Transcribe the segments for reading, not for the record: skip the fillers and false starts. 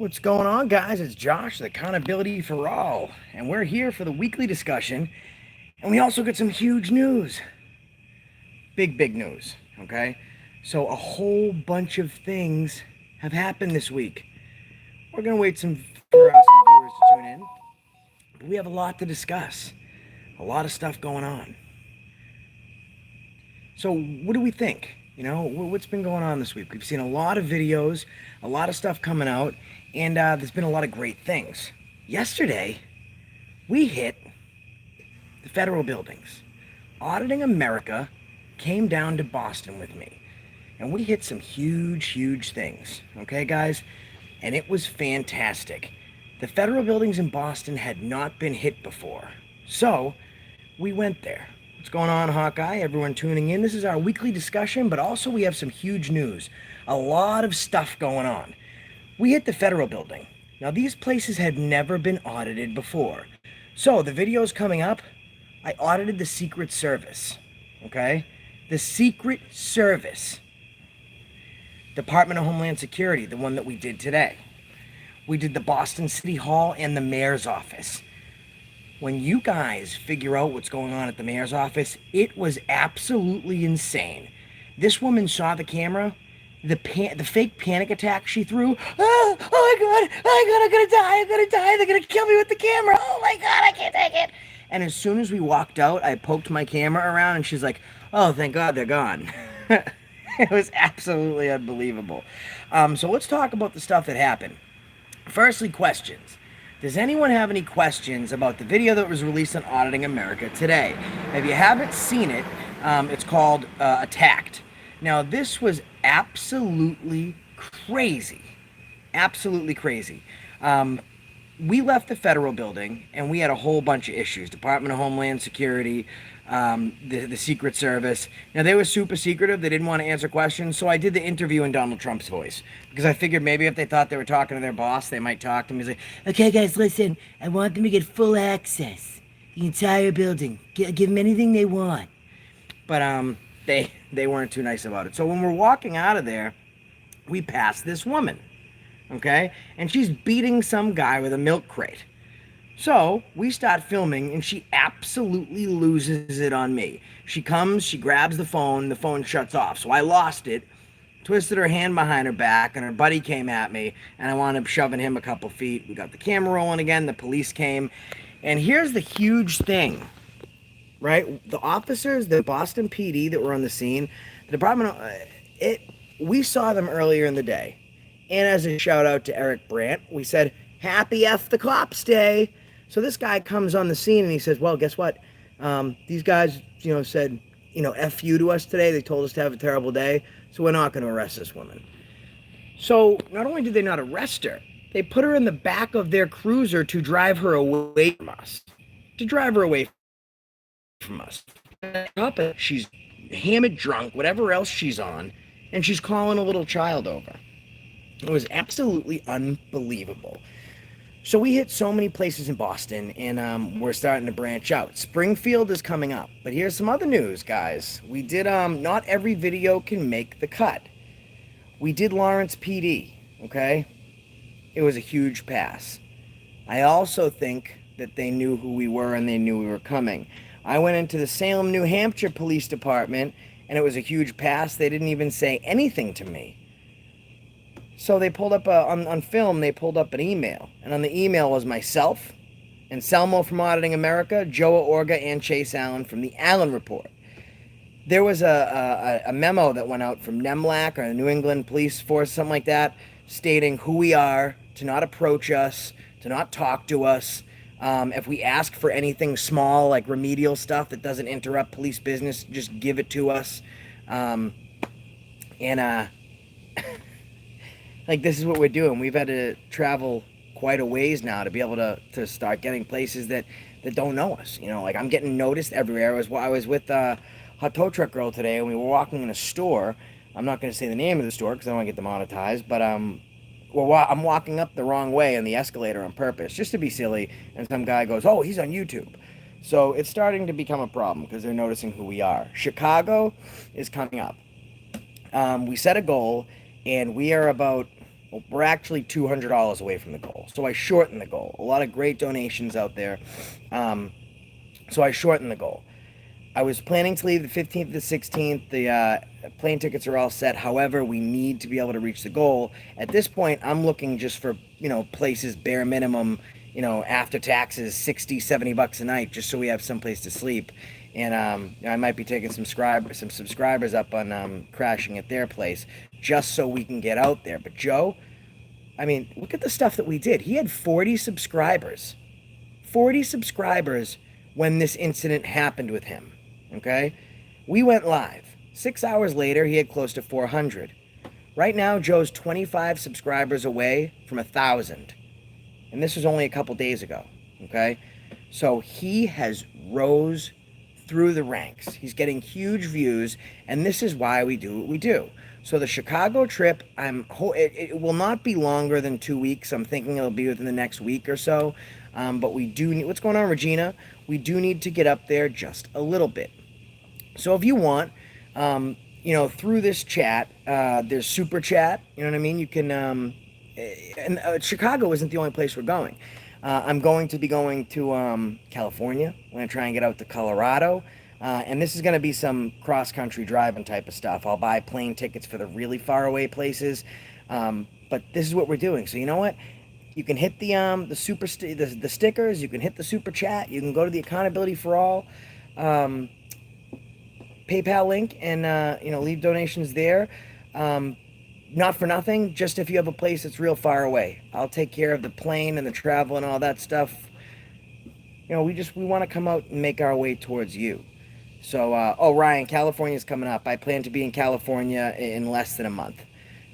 What's going on, guys? It's Josh, the Accountability for All, and we're here for the weekly discussion. And we also get some huge news. Big news, okay? So, a whole bunch of things have happened this week. We're going to wait for some viewers to tune in, but we have a lot to discuss. A lot of stuff going on. So, what do we think? What's been going on this week? We've seen a lot of videos, a lot of stuff coming out, and there's been a lot of great things. Yesterday, we hit the federal buildings. Auditing America came down to Boston with me, and we hit some huge things. Okay, guys? And it was fantastic. The federal buildings in Boston had not been hit before. So, we went there. What's going on, Hawkeye? Everyone tuning in. This is our weekly discussion, but also we have some huge news. A lot of stuff going on. We hit the federal building. Now, these places had never been audited before. So, the video's coming up. I audited the Secret Service. Okay? The Secret Service. Department of Homeland Security, the one that we did today. We did the Boston City Hall and the mayor's office. When you guys figure out what's going on at the mayor's office, it was absolutely insane. This woman saw the camera, the fake panic attack she threw. Oh my God, I'm gonna die, they're gonna kill me with the camera. Oh my God, I can't take it. And as soon as we walked out, I poked my camera around and she's like, oh, thank God they're gone. It was absolutely unbelievable. So let's talk about the stuff that happened. Firstly, questions. Does anyone have any questions about the video that was released on Auditing America today? If you haven't seen it, it's called Attacked. Now, this was absolutely crazy. Absolutely crazy. We left the federal building, and we had a whole bunch of issues. Department of Homeland Security, the Secret Service. Now, they were super secretive. They didn't want to answer questions, so I did the interview in Donald Trump's voice. Because I figured maybe if they thought they were talking to their boss, they might talk to him. He's like, okay, guys, listen. I want them to get full access. The entire building. Give them anything they want. But they weren't too nice about it. So when we're walking out of there, we pass this woman. Okay? And she's beating some guy with a milk crate. So we start filming, and she absolutely loses it on me. She comes, she grabs the phone shuts off. So I lost it, twisted her hand behind her back, and her buddy came at me, and I wound up shoving him a couple feet. We got the camera rolling again, the police came, and here's the huge thing, right? The officers, the Boston PD that were on the scene, the department, we saw them earlier in the day. And as a shout out to Eric Brandt, we said, Happy F the Cops Day. So this guy comes on the scene and he says, well, guess what? These guys, said, F you to us today. They told us to have a terrible day. So we're not going to arrest this woman. So not only did they not arrest her, they put her in the back of their cruiser to drive her away from us. She's hammered drunk, whatever else she's on, and she's calling a little child over. It was absolutely unbelievable. So we hit so many places in Boston, and we're starting to branch out. Springfield is coming up. But here's some other news, guys. We did, not every video can make the cut. We did Lawrence PD, okay? It was a huge pass. I also think that they knew who we were and they knew we were coming. I went into the Salem, New Hampshire Police Department, and it was a huge pass. They didn't even say anything to me. So they pulled up, on film, they pulled up an email. And on the email was myself, and Selmo from Auditing America, Joa Orga, and Chase Allen from the Allen Report. There was a memo that went out from NEMLAC, or the New England Police Force, something like that, stating who we are, to not approach us, to not talk to us. If we ask for anything small, like remedial stuff that doesn't interrupt police business, just give it to us. Like, this is what we're doing. We've had to travel quite a ways now to be able to start getting places that don't know us. Like, I'm getting noticed everywhere. I was with Hot Tow Truck Girl today, and we were walking in a store. I'm not going to say the name of the store because I don't want to get demonetized, but I'm walking up the wrong way on the escalator on purpose, just to be silly, and some guy goes, oh, he's on YouTube. So it's starting to become a problem because they're noticing who we are. Chicago is coming up. We set a goal, and we are about Well, we're actually $200 away from the goal. So I shortened the goal. A lot of great donations out there. So I shortened the goal. I was planning to leave the 15th to the 16th. The plane tickets are all set. However, we need to be able to reach the goal. At this point, I'm looking just for, places bare minimum, after taxes, 60, 70 bucks a night, just so we have someplace to sleep. And I might be taking some subscribers up on crashing at their place just so we can get out there. But Joe, I mean, look at the stuff that we did. He had 40 subscribers. 40 subscribers when this incident happened with him. Okay? We went live. 6 hours later, he had close to 400. Right now, Joe's 25 subscribers away from 1,000. And this was only a couple days ago. Okay? So he has rose through the ranks. He's getting huge views, and this is why we do what we do. So the Chicago trip, it will not be longer than 2 weeks. I'm thinking it'll be within the next week or so. But we do need, what's going on, Regina? We do need to get up there just a little bit. So if you want, through this chat, there's super chat, you know what I mean? You can, Chicago isn't the only place we're going. I'm going to be going to California. I'm going to try and get out to Colorado. And this is going to be some cross-country driving type of stuff. I'll buy plane tickets for the really far away places. But this is what we're doing. So you know what? You can hit the stickers. You can hit the super chat. You can go to the Accountability for All PayPal link and leave donations there. Not for nothing, just if you have a place that's real far away. I'll take care of the plane and the travel and all that stuff. We want to come out and make our way towards you. So, Ryan, California's coming up. I plan to be in California in less than a month.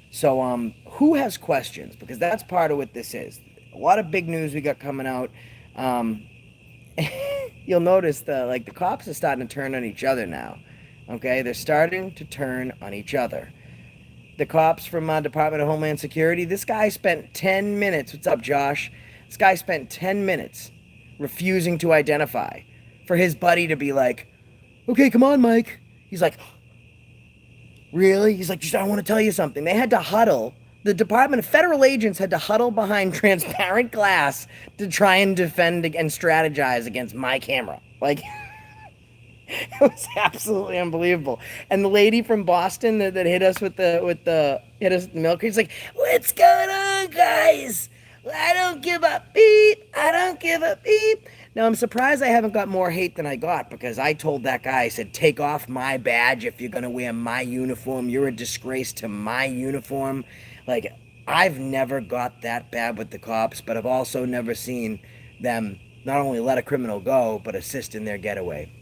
So, who has questions? Because that's part of what this is. A lot of big news we got coming out. You'll notice the cops are starting to turn on each other now. Okay, they're starting to turn on each other. The cops from Department of Homeland Security, this guy spent 10 minutes. What's up, Josh? This guy spent 10 minutes refusing to identify for his buddy to be like, okay, come on, Mike. He's like, really? He's like, I want to tell you something. They had to huddle. The Department of Federal agents had to huddle behind transparent glass to try and defend and strategize against my camera. Like, it was absolutely unbelievable. And the lady from Boston that hit us with the milk crate, she's like, what's going on, guys? I don't give a beep. I don't give a beep. Now, I'm surprised I haven't got more hate than I got, because I told that guy, I said, take off my badge if you're going to wear my uniform. You're a disgrace to my uniform. Like, I've never got that bad with the cops, but I've also never seen them not only let a criminal go, but assist in their getaway.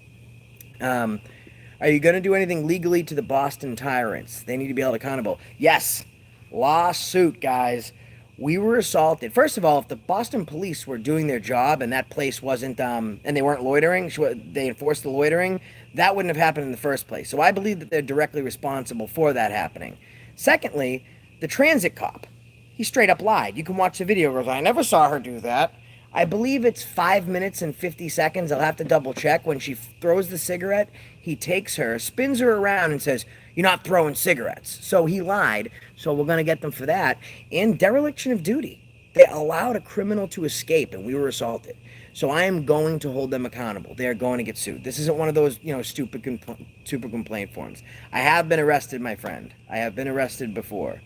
Are you going to do anything legally to the Boston tyrants? They need to be held accountable. Yes. Lawsuit, guys. We were assaulted. First of all, if the Boston police were doing their job and that place wasn't, and they weren't loitering, they enforced the loitering, that wouldn't have happened in the first place. So I believe that they're directly responsible for that happening. Secondly, the transit cop, he straight up lied. You can watch the video. He goes, I never saw her do that. I believe it's 5 minutes and 50 seconds. I'll have to double check. When she throws the cigarette, he takes her, spins her around and says, you're not throwing cigarettes. So he lied. So we're going to get them for that. And dereliction of duty. They allowed a criminal to escape and we were assaulted. So I am going to hold them accountable. They're going to get sued. This isn't one of those, stupid complaint forms. I have been arrested, my friend. I have been arrested before.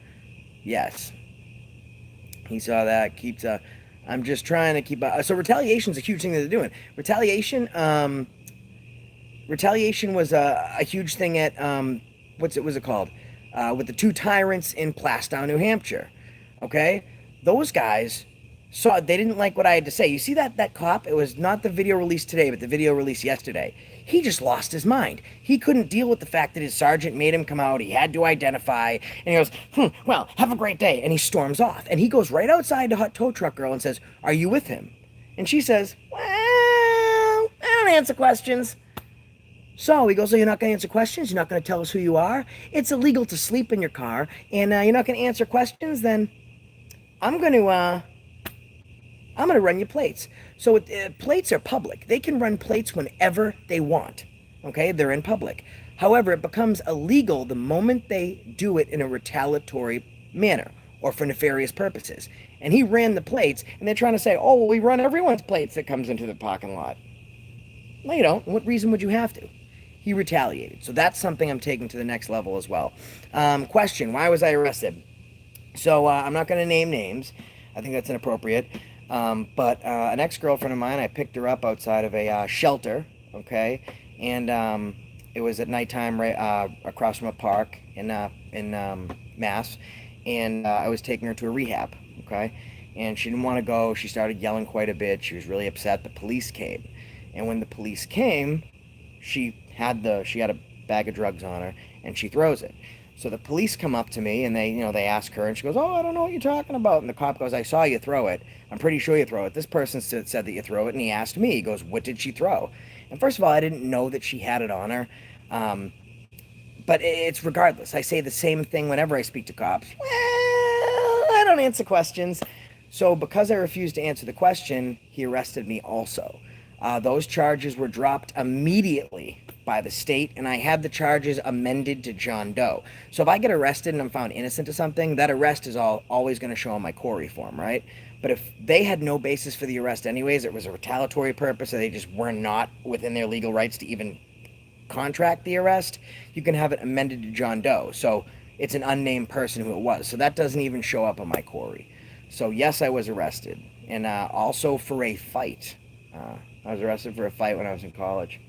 Yes. He saw that. I'm just trying to keep... so retaliation is a huge thing that they're doing. Retaliation was a huge thing at... was it called? With the two tyrants in Plastow, New Hampshire. Okay? Those guys they didn't like what I had to say. You see that cop? It was not the video released today, but the video released yesterday. He just lost his mind. He couldn't deal with the fact that his sergeant made him come out. He had to identify. And he goes, well, have a great day. And he storms off. And he goes right outside to Hot Tow Truck Girl and says, are you with him? And she says, well, I don't answer questions. So he goes, you're not going to answer questions? You're not going to tell us who you are? It's illegal to sleep in your car. And you're not going to answer questions? Then I'm going to run your plates. So plates are public. They can run plates whenever they want. Okay, they're in public. However, it becomes illegal the moment they do it in a retaliatory manner. or for nefarious purposes. And he ran the plates, and they're trying to say, oh, well, we run everyone's plates that comes into the parking lot. No, you don't. What reason would you have to? He retaliated. So that's something I'm taking to the next level as well. Question, why was I arrested? So I'm not going to name names. I think that's inappropriate. But an ex-girlfriend of mine, I picked her up outside of a shelter, okay? And it was at nighttime right across from a park in Mass. And I was taking her to a rehab, okay? And she didn't want to go. She started yelling quite a bit. She was really upset. The police came. And when the police came, she had a bag of drugs on her, and she throws it. So the police come up to me, and they ask her, and she goes, oh, I don't know what you're talking about. And the cop goes, I saw you throw it. I'm pretty sure you throw it. This person said that you throw it, and he asked me, he goes, what did she throw? And first of all, I didn't know that she had it on her. But it's regardless. I say the same thing whenever I speak to cops. Well, I don't answer questions. So because I refused to answer the question, he arrested me also. Those charges were dropped immediately by the state, and I had the charges amended to John Doe. So if I get arrested and I'm found innocent of something, that arrest is always going to show on my Corey form, right? But if they had no basis for the arrest anyways, it was a retaliatory purpose, or they just were not within their legal rights to even contract the arrest, you can have it amended to John Doe. So it's an unnamed person who it was. So that doesn't even show up on my Corey. So yes, I was arrested. And also for a fight. I was arrested for a fight when I was in college.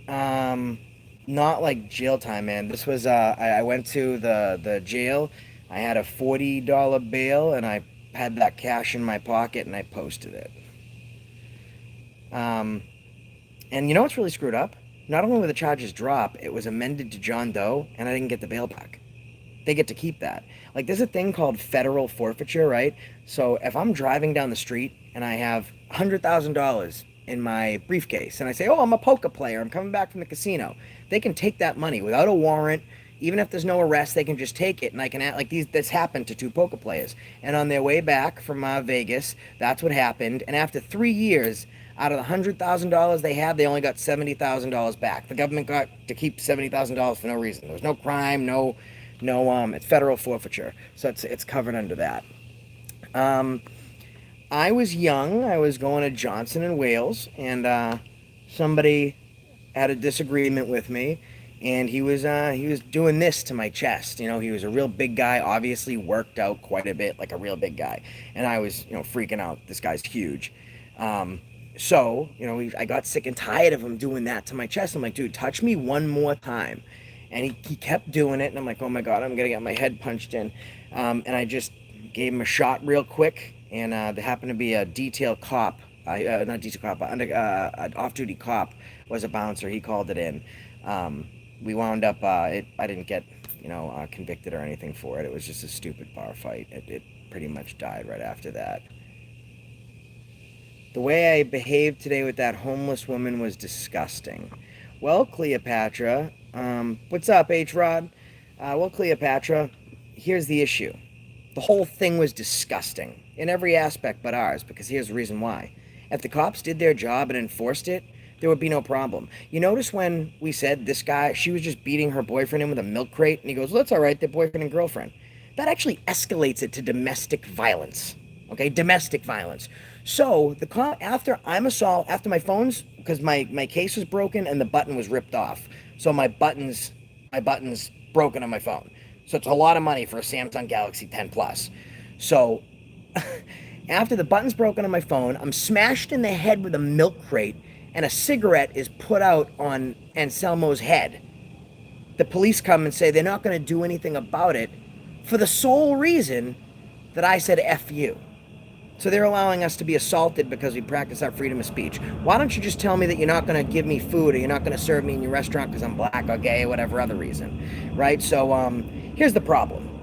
Not like jail time, man. This was, I went to the jail. I had a $40 bail, and I had that cash in my pocket, and I posted it. And you know what's really screwed up? Not only were the charges dropped, it was amended to John Doe, and I didn't get the bail back. They get to keep that. Like, there's a thing called federal forfeiture, right? So if I'm driving down the street and I have $100,000 in my briefcase, and I say, oh, I'm a poker player, I'm coming back from the casino, they can take that money without a warrant. Even if there's no arrest, they can just take it, and I can act like this happened to two poker players. And on their way back from Vegas, that's what happened. And after 3 years, out of the $100,000 they had, they only got $70,000 back. The government got to keep $70,000 for no reason. There was no crime, no, it's federal forfeiture, so it's covered under that. I was young. I was going to Johnson and Wales, and somebody had a disagreement with me. And he was doing this to my chest. You know, he was a real big guy, obviously worked out quite a bit, like a real big guy. And I was, freaking out. This guy's huge. So, I got sick and tired of him doing that to my chest. I'm like, dude, touch me one more time. And he kept doing it. And I'm like, oh my God, I'm going to get my head punched in. And I just gave him a shot real quick. And there happened to be a detail cop, not detail cop, but an off-duty cop was a bouncer. He called it in. We wound up, I didn't get, convicted or anything for it. It was just a stupid bar fight. It pretty much died right after that. The way I behaved today with that homeless woman was disgusting. Well, Cleopatra, what's up, H-Rod? Well, Cleopatra, here's the issue. The whole thing was disgusting in every aspect but ours, because here's the reason why. If the cops did their job and enforced it, there would be no problem. You notice when we said this guy, she was just beating her boyfriend in with a milk crate, and he goes, well, that's all right, they're boyfriend and girlfriend. That actually escalates it to domestic violence. Okay, domestic violence. So the cop, after my phone's, because my case was broken and the button was ripped off. So my button's broken on my phone. So it's a lot of money for a Samsung Galaxy 10 Plus. So after the button's broken on my phone, I'm smashed in the head with a milk crate, and a cigarette is put out on Anselmo's head. The police come and say they're not going to do anything about it for the sole reason that I said F you. So they're allowing us to be assaulted because we practice our freedom of speech. Why don't you just tell me that you're not going to give me food, or you're not going to serve me in your restaurant because I'm black or gay or whatever other reason, right? So here's the problem.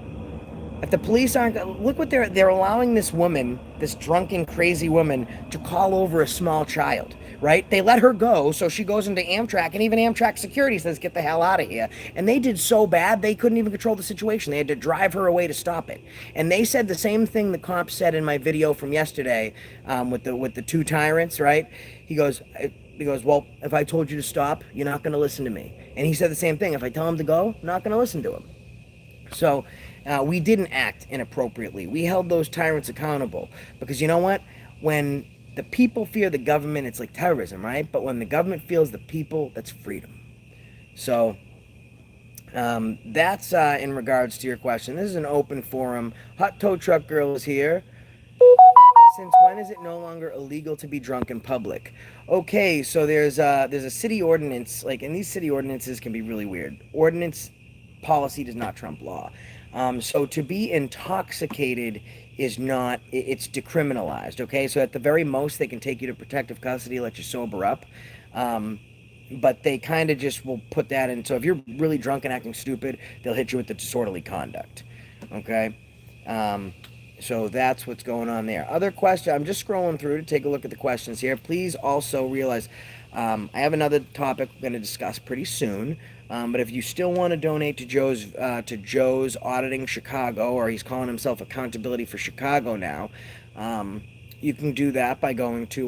If the police aren't, look what they're allowing this woman, this drunken, crazy woman, to call over a small child, right? They let her go, so she goes into Amtrak, and even Amtrak security says, get the hell out of here. And they did so bad, they couldn't even control the situation. They had to drive her away to stop it. And they said the same thing the cop said in my video from yesterday, with the two tyrants, right? He goes, well, if I told you to stop, you're not going to listen to me. And he said the same thing. If I tell him to go, I'm not going to listen to him. So we didn't act inappropriately. We held those tyrants accountable because you know what? When the people fear the government, it's like terrorism, right? But when the government fears the people, that's freedom. So that's in regards to your question. This is an open forum. Hot Tow Truck Girl is here. Since when is it no longer illegal to be drunk in public? Okay, so there's a city ordinance, like, and these city ordinances can be really weird. Ordinance policy does not trump law. So to be intoxicated is not, it's decriminalized. Okay, so at the very most they can take you to protective custody, let you sober up. But they kind of just will put that in. So if you're really drunk and acting stupid, they'll hit you with the disorderly conduct. Okay. So that's what's going on there. Other question, I'm just scrolling through to take a look at the questions here. Please also realize I have another topic we're going to discuss pretty soon. But if you still want to donate to Joe's Auditing Chicago, or he's calling himself Accountability for Chicago now, you can do that by going to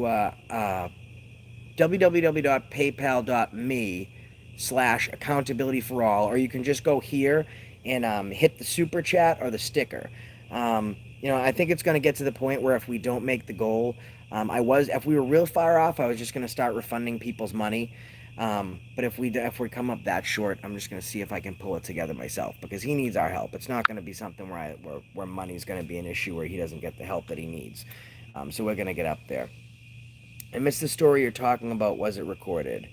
www.paypal.me/accountability for all, or you can just go here and hit the super chat or the sticker. I think it's going to get to the point where if we don't make the goal, if we were real far off, I was just going to start refunding people's money. But if we come up that short, I'm just going to see if I can pull it together myself, because he needs our help. It's not going to be something where money's going to be an issue where he doesn't get the help that he needs. So we're going to get up there. I missed the story you're talking about. Was it recorded?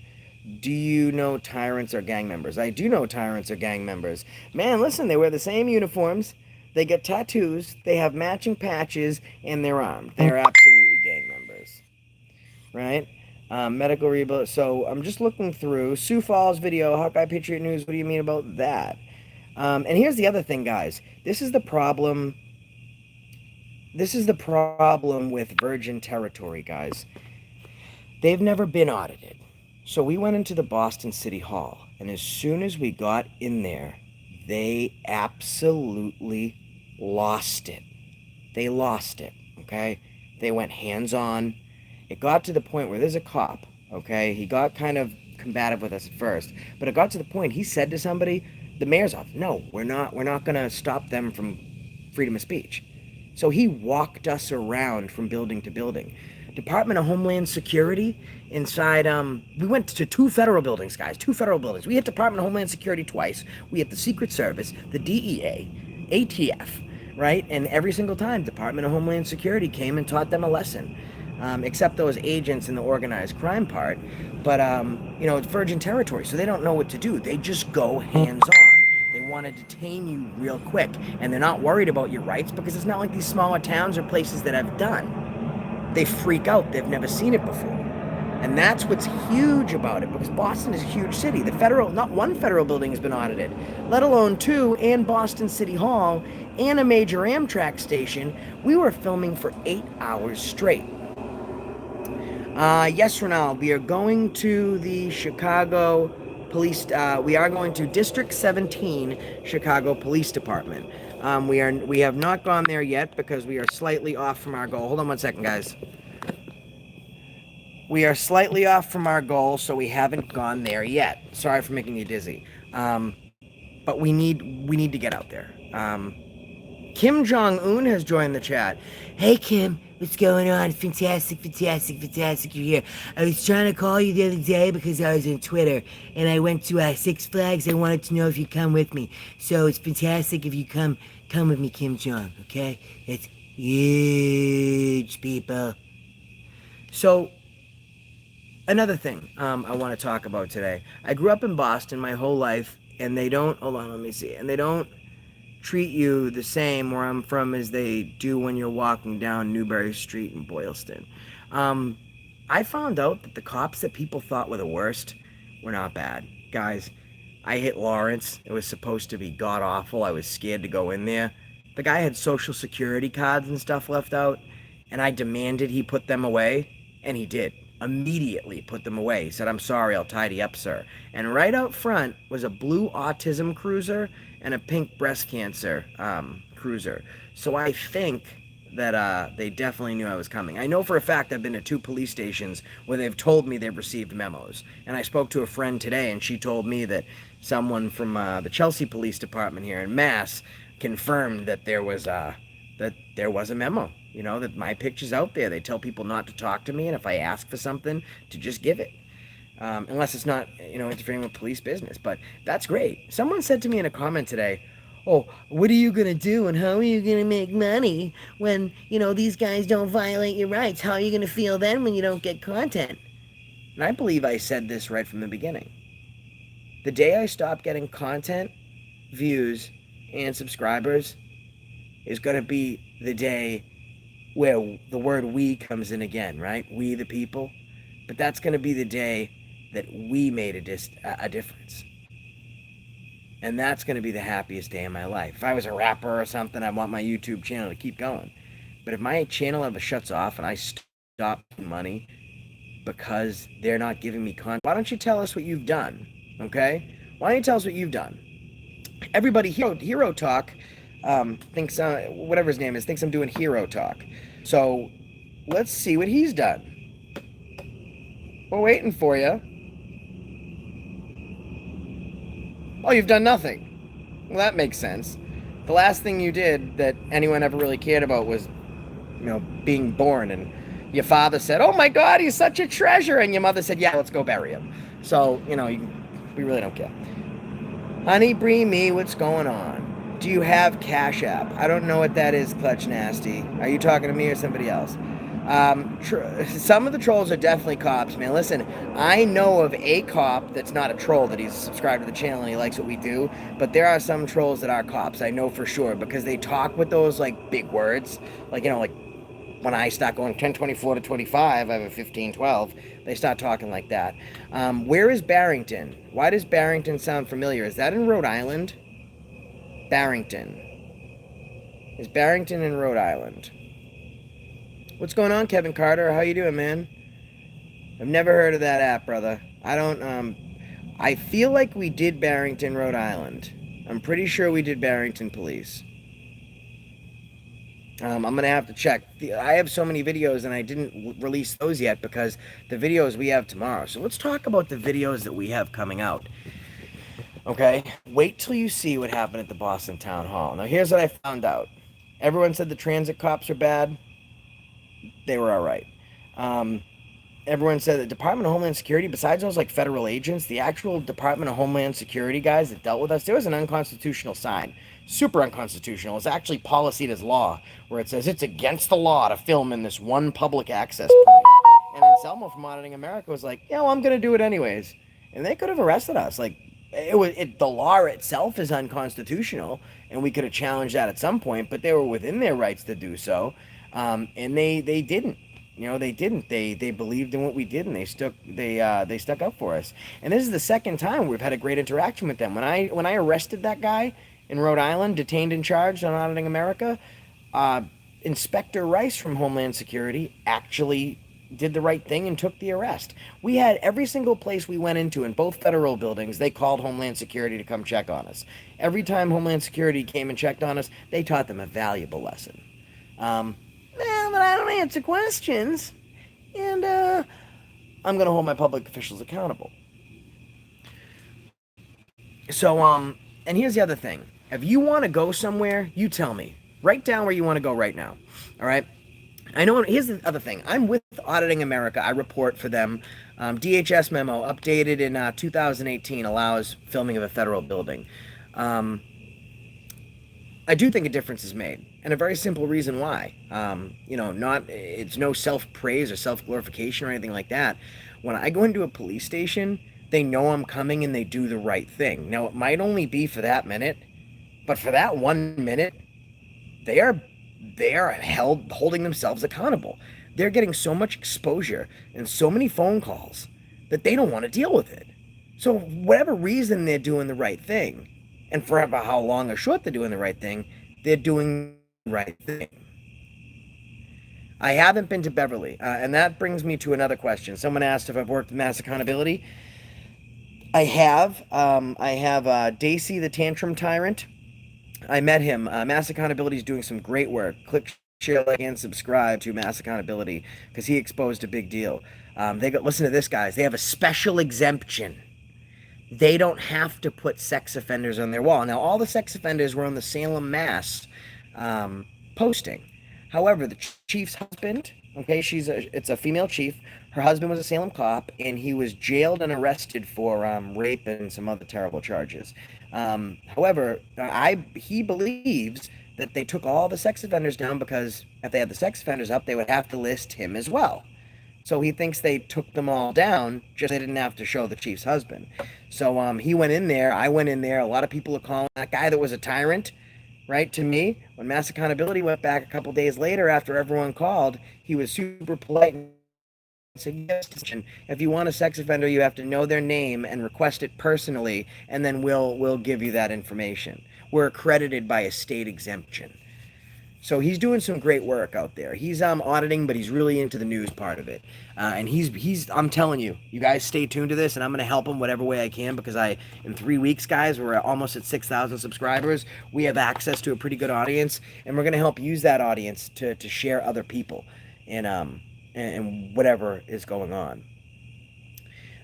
Do you know tyrants are gang members? I do know tyrants are gang members. Man, listen, they wear the same uniforms. They get tattoos, they have matching patches, and they're armed. They're absolutely gang members, right? Medical rebuild. So I'm just looking through Sioux Falls video, Hawkeye Patriot News. What do you mean about that? And here's the other thing, guys. This is the problem. This is the problem with Virgin Territory, guys. They've never been audited. So we went into the Boston City Hall, and as soon as we got in there, they absolutely lost it. They lost it, okay? They went hands-on. It got to the point where there's a cop, okay? He got kind of combative with us at first, but it got to the point he said to somebody, the mayor's office, no, we're not going to stop them from freedom of speech. So he walked us around from building to building. Department of Homeland Security inside, we went to 2 federal buildings, guys, 2 federal buildings. We hit Department of Homeland Security twice. We hit the Secret Service, the DEA, ATF, right? And every single time, Department of Homeland Security came and taught them a lesson, except those agents in the organized crime part. But, it's Virgin Territory, so they don't know what to do. They just go hands-on. They want to detain you real quick, and they're not worried about your rights because it's not like these smaller towns or places that have done. They freak out. They've never seen it before. And that's what's huge about it, because Boston is a huge city. Not one federal building has been audited, let alone 2, and Boston City Hall, and a major Amtrak station. We were filming for 8 hours straight. Yes, Ronald, we are going to the Chicago Police, we are going to District 17, Chicago Police Department. We have not gone there yet because we are slightly off from our goal. Hold on one second, guys. We are slightly off from our goal, so we haven't gone there yet. Sorry for making you dizzy. But we need to get out there. Kim Jong-un has joined the chat. Hey, Kim, what's going on? Fantastic you're here. I was trying to call you the other day because I was on Twitter, and I went to Six Flags. I wanted to know if you'd come with me. So it's fantastic if you come with me, Kim Jong, okay? It's huge, people. So, another thing I want to talk about today. I grew up in Boston my whole life, and they don't, hold on, let me see, and they don't treat you the same where I'm from as they do when you're walking down Newbury Street in Boylston. I found out that the cops that people thought were the worst were not bad. Guys, I hit Lawrence. It was supposed to be god-awful. I was scared to go in there. The guy had Social Security cards and stuff left out, and I demanded he put them away, and he did. Immediately put them away. He said, "I'm sorry, I'll tidy up, sir." And right out front was a blue autism cruiser and a pink breast cancer cruiser. So I think that they definitely knew I was coming. I know for a fact I've been to 2 police stations where they've told me they've received memos. And I spoke to a friend today, and she told me that someone from the Chelsea Police Department here in Mass confirmed that there was a memo. You know, that my picture's out there. They tell people not to talk to me, and if I ask for something, to just give it. Unless it's not, interfering with police business. But that's great. Someone said to me in a comment today, oh, what are you going to do and how are you going to make money when, these guys don't violate your rights? How are you going to feel then when you don't get content? And I believe I said this right from the beginning. The day I stop getting content, views, and subscribers is going to be the day where the word we comes in again, right? We the people. But that's going to be the day that we made a difference. And that's going to be the happiest day of my life. If I was a rapper or something, I want my YouTube channel to keep going. But if my channel ever shuts off and I stop money because they're not giving me content, why don't you tell us what you've done, okay? Why don't you tell us what you've done? Everybody, Hero Talk, thinks, whatever his name is, thinks I'm doing Hero Talk. So let's see what he's done. We're waiting for you. Oh, you've done nothing. Well, that makes sense. The last thing you did that anyone ever really cared about was, being born. And your father said, oh my God, he's such a treasure. And your mother said, yeah, let's go bury him. So, we really don't care. Honey, Bree, me, what's going on? Do you have Cash App? I don't know what that is, Clutch Nasty. Are you talking to me or somebody else? Some of the trolls are definitely cops, man. Listen, I know of a cop that's not a troll, that he's subscribed to the channel and he likes what we do, but there are some trolls that are cops, I know for sure, because they talk with those, big words. Like when I start going 1024 to 25, I have a 1512, they start talking like that. Where is Barrington? Why does Barrington sound familiar? Is that in Rhode Island? Barrington. Is Barrington in Rhode Island? What's going on, Kevin Carter? How you doing, man? I've never heard of that app, brother. I feel like we did Barrington, Rhode Island. I'm pretty sure we did Barrington Police. I'm going to have to check. I have so many videos and I didn't release those yet because the videos we have tomorrow. So let's talk about the videos that we have coming out. Okay? Wait till you see what happened at the Boston Town Hall. Now, here's what I found out. Everyone said the transit cops are bad. They were all right. Everyone said the Department of Homeland Security, besides those federal agents, the actual Department of Homeland Security guys that dealt with us, there was an unconstitutional sign. Super unconstitutional. It's actually policied as law, where it says it's against the law to film in this one public access point. And Anselmo from Auditing America was like, yeah, well, I'm going to do it anyways. And they could have arrested us. The law itself is unconstitutional, and we could have challenged that at some point, but they were within their rights to do so. And they didn't. They didn't. They believed in what we did, and they stuck up for us. And this is the second time we've had a great interaction with them. When I arrested that guy in Rhode Island, detained and charged on Auditing America, Inspector Rice from Homeland Security actually did the right thing and took the arrest. We had every single place we went into in both federal buildings, they called Homeland Security to come check on us. Every time Homeland Security came and checked on us, they taught them a valuable lesson. But I don't answer questions, and I'm going to hold my public officials accountable. So, and here's the other thing. If you want to go somewhere, you tell me. Write down where you want to go right now, all right? I know, here's the other thing. I'm with Auditing America. I report for them. DHS memo updated in 2018 allows filming of a federal building. I do think a difference is made, and a very simple reason why. It's no self-praise or self-glorification or anything like that. When I go into a police station, they know I'm coming and they do the right thing. Now, it might only be for that minute, but for that 1 minute, they are holding themselves accountable. They're getting so much exposure and so many phone calls that they don't want to deal with it. So whatever reason they're doing the right thing, and for how long or short they're doing the right thing, they're doing the right thing. I haven't been to Beverly, and that brings me to another question. Someone asked if I've worked with Mass Accountability. I have. I have Dacey, the Tantrum Tyrant. I met him. Mass Accountability is doing some great work. Click share, like, and subscribe to Mass Accountability because he exposed a big deal. Listen to this, guys. They have a special exemption. They don't have to put sex offenders on their wall. Now, all the sex offenders were on the Salem, Mass posting. However, the chief's husband, okay, it's a female chief. Her husband was a Salem cop, and he was jailed and arrested for rape and some other terrible charges. However, he believes that they took all the sex offenders down because if they had the sex offenders up, they would have to list him as well. So he thinks they took them all down, just they didn't have to show the chief's husband. So he went in there. I went in there. A lot of people are calling that guy that was a tyrant, right, to me. When Mass Accountability went back a couple days later after everyone called, he was super polite and said, yes, if you want a sex offender, you have to know their name and request it personally, and then we'll give you that information. We're accredited by a state exemption. So he's doing some great work out there. He's auditing, but he's really into the news part of it. And he's I'm telling you, you guys stay tuned to this, and I'm going to help him whatever way I can because in 3 weeks, guys, we're almost at 6,000 subscribers. We have access to a pretty good audience, and we're going to help use that audience to share other people and whatever is going on.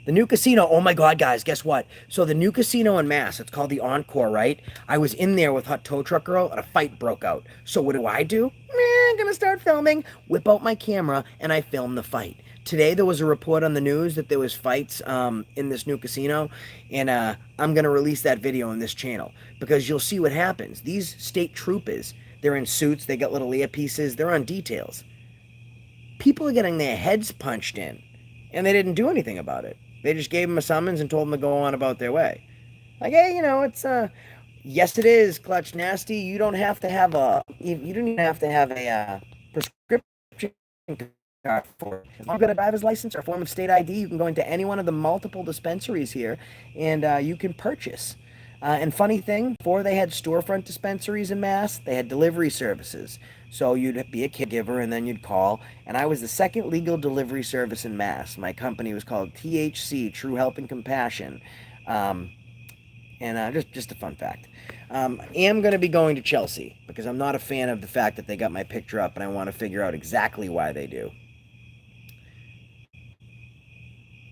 The new casino, oh my God, guys, guess what? So the new casino in Mass, it's called the Encore, right? I was in there with Hot Tow Truck Girl, and a fight broke out. So what do? I'm gonna start filming, whip out my camera, and I film the fight. Today there was a report on the news that there was fights in this new casino, and I'm gonna release that video on this channel because you'll see what happens. These state troopers, they're in suits, they got little earpieces, they're on details. People are getting their heads punched in, and they didn't do anything about it. They just gave them a summons and told them to go on about their way. Like, hey, it's yes, it is Clutch Nasty. You don't have to have you don't even have to have a prescription card for it. If you've got a driver's license or a form of state ID, you can go into any one of the multiple dispensaries here, and you can purchase. And funny thing, before they had storefront dispensaries in Mass, they had delivery services. So you'd be a caregiver and then you'd call. And I was the second legal delivery service in Mass. My company was called THC, True Help and Compassion. Just a fun fact. I am going to be going to Chelsea because I'm not a fan of the fact that they got my picture up and I want to figure out exactly why they do.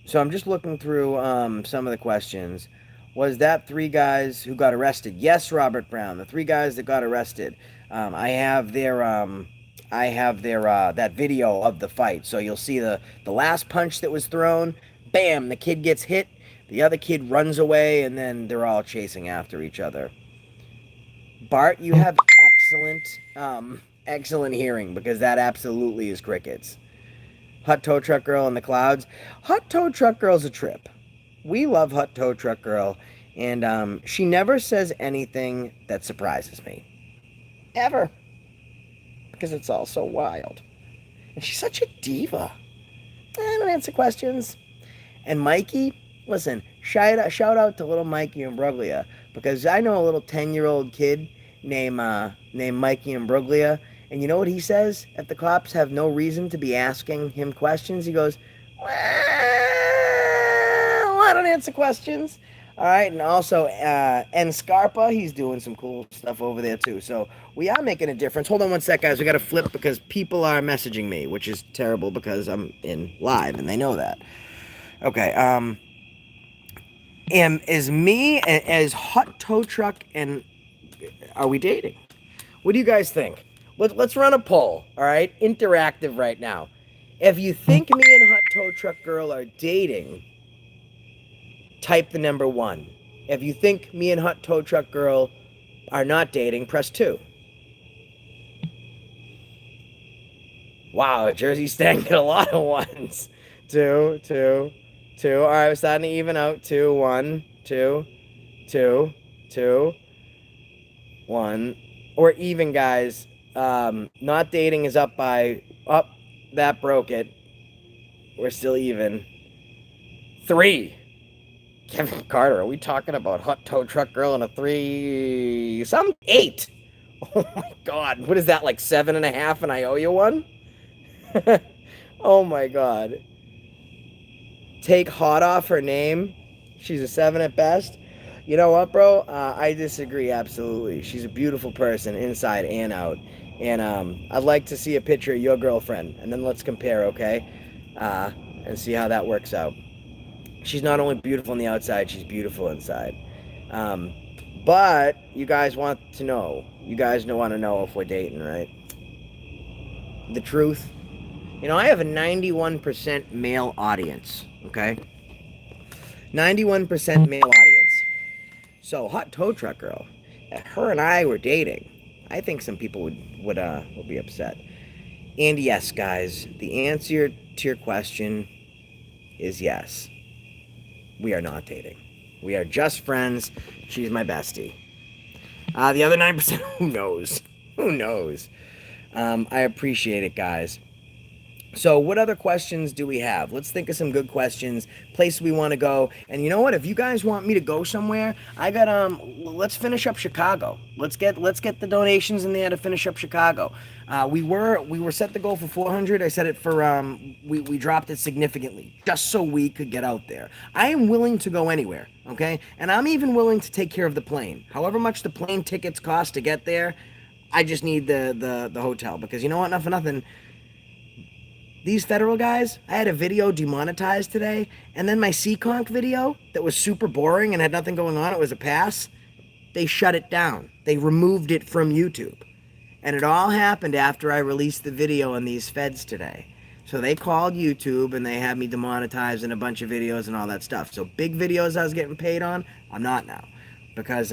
So I'm just looking through some of the questions. Was that 3 guys who got arrested? Yes, Robert Brown, the 3 guys that got arrested. I have their that video of the fight. So you'll see the last punch that was thrown. Bam, the kid gets hit. The other kid runs away, and then they're all chasing after each other. Bart, you have excellent hearing because that absolutely is crickets. Hot Tow Truck Girl in the clouds. Hot Tow Truck Girl's a trip. We love Hot Tow Truck Girl, and she never says anything that surprises me. Ever. Because it's all so wild. And she's such a diva. I don't answer questions. And Mikey, listen, shout out to little Mikey Imbruglia, because I know a little 10-year-old kid named Mikey Imbruglia, and you know what he says? If the cops have no reason to be asking him questions, he goes, well, I don't answer questions. All right, and also, and Scarpa, he's doing some cool stuff over there too. So we are making a difference. Hold on one sec, guys. We got to flip because people are messaging me, which is terrible because I'm in live and they know that. Okay, as Hot Tow Truck, and are we dating? What do you guys think? Let's run a poll, all right? Interactive right now. If you think me and Hot Tow Truck Girl are dating, type the number 1. If you think me and Hot Tow Truck Girl are not dating, press 2. Wow, Jersey Stang got a lot of ones. 2, 2, 2. All right, we're starting to even out. 2, 1, 2, 2, 2, 1. We're even, guys. Not dating is up by... that broke it. We're still even. 3. Kevin Carter, are we talking about Hot Tow Truck Girl and a 3... 8. Oh my God. What is that, like 7.5 and I owe you one? Oh my God. Take Hot off her name. She's a 7 at best. You know what, bro? I disagree absolutely. She's a beautiful person inside and out. And I'd like to see a picture of your girlfriend, and then let's compare, okay? And see how that works out. She's not only beautiful on the outside, she's beautiful inside. Um, but you guys want to know. You guys don't want to know if we're dating, right? The truth. You know, I have a 91% male audience, okay? 91% male audience. So, Hot Tow Truck Girl, if her and I were dating, I think some people would be upset. And yes, guys, the answer to your question is yes. We are not dating. We are just friends. She's my bestie. The other 9%, who knows? Who knows? I appreciate it, guys. So what other questions do we have? Let's think of some good questions, place we want to go. And you know what? If you guys want me to go somewhere, I got let's finish up Chicago. Let's get the donations in there to finish up Chicago. We were set to go for 400. I said it for we dropped it significantly just so we could get out there. I am willing to go anywhere, okay? And I'm even willing to take care of the plane. However much the plane tickets cost to get there, I just need the hotel, because you know what? Not for nothing. These federal guys, I had a video demonetized today, and then my Seekonk video that was super boring and had nothing going on, it was a pass, they shut it down. They removed it from YouTube. And it all happened after I released the video on these feds today. So they called YouTube and they had me demonetized in a bunch of videos and all that stuff. So big videos I was getting paid on, I'm not now. Because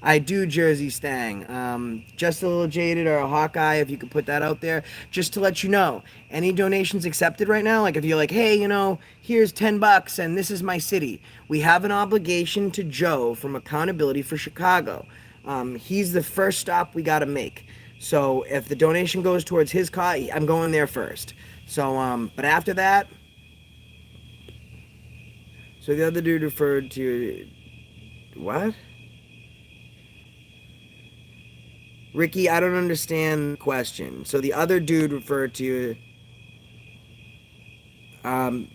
I do Jersey Stang. Just a little jaded or a Hawkeye, if you could put that out there. Just to let you know, any donations accepted right now? Like if you're like, hey, you know, here's $10 and this is my city. We have an obligation to Joe from Accountability for Chicago. He's the first stop we got to make. So if the donation goes towards his cause, I'm going there first. So, but after that, so the other dude referred to, what? Ricky, I don't understand the question. So the other dude referred to, I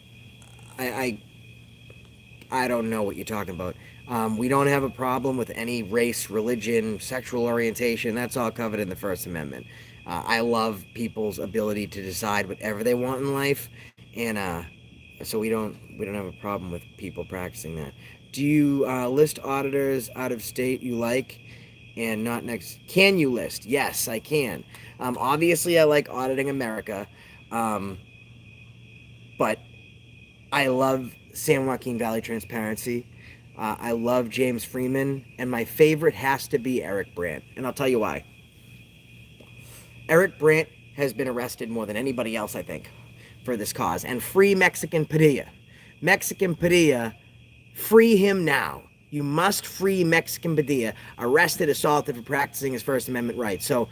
don't know what you're talking about. We don't have a problem with any race, religion, sexual orientation. That's all covered in the First Amendment. I love people's ability to decide whatever they want in life, and so we don't have a problem with people practicing that. Do you list auditors out of state you like? And not next. Can you list? Yes, I can. Obviously, I like Auditing America, but I love San Joaquin Valley Transparency. I love James Freeman, and my favorite has to be Eric Brandt, and I'll tell you why. Eric Brandt has been arrested more than anybody else, I think, for this cause. And free Mexican Padilla. Mexican Padilla, free him now. You must free Mexican Padilla, arrested, assaulted for practicing his First Amendment rights. So,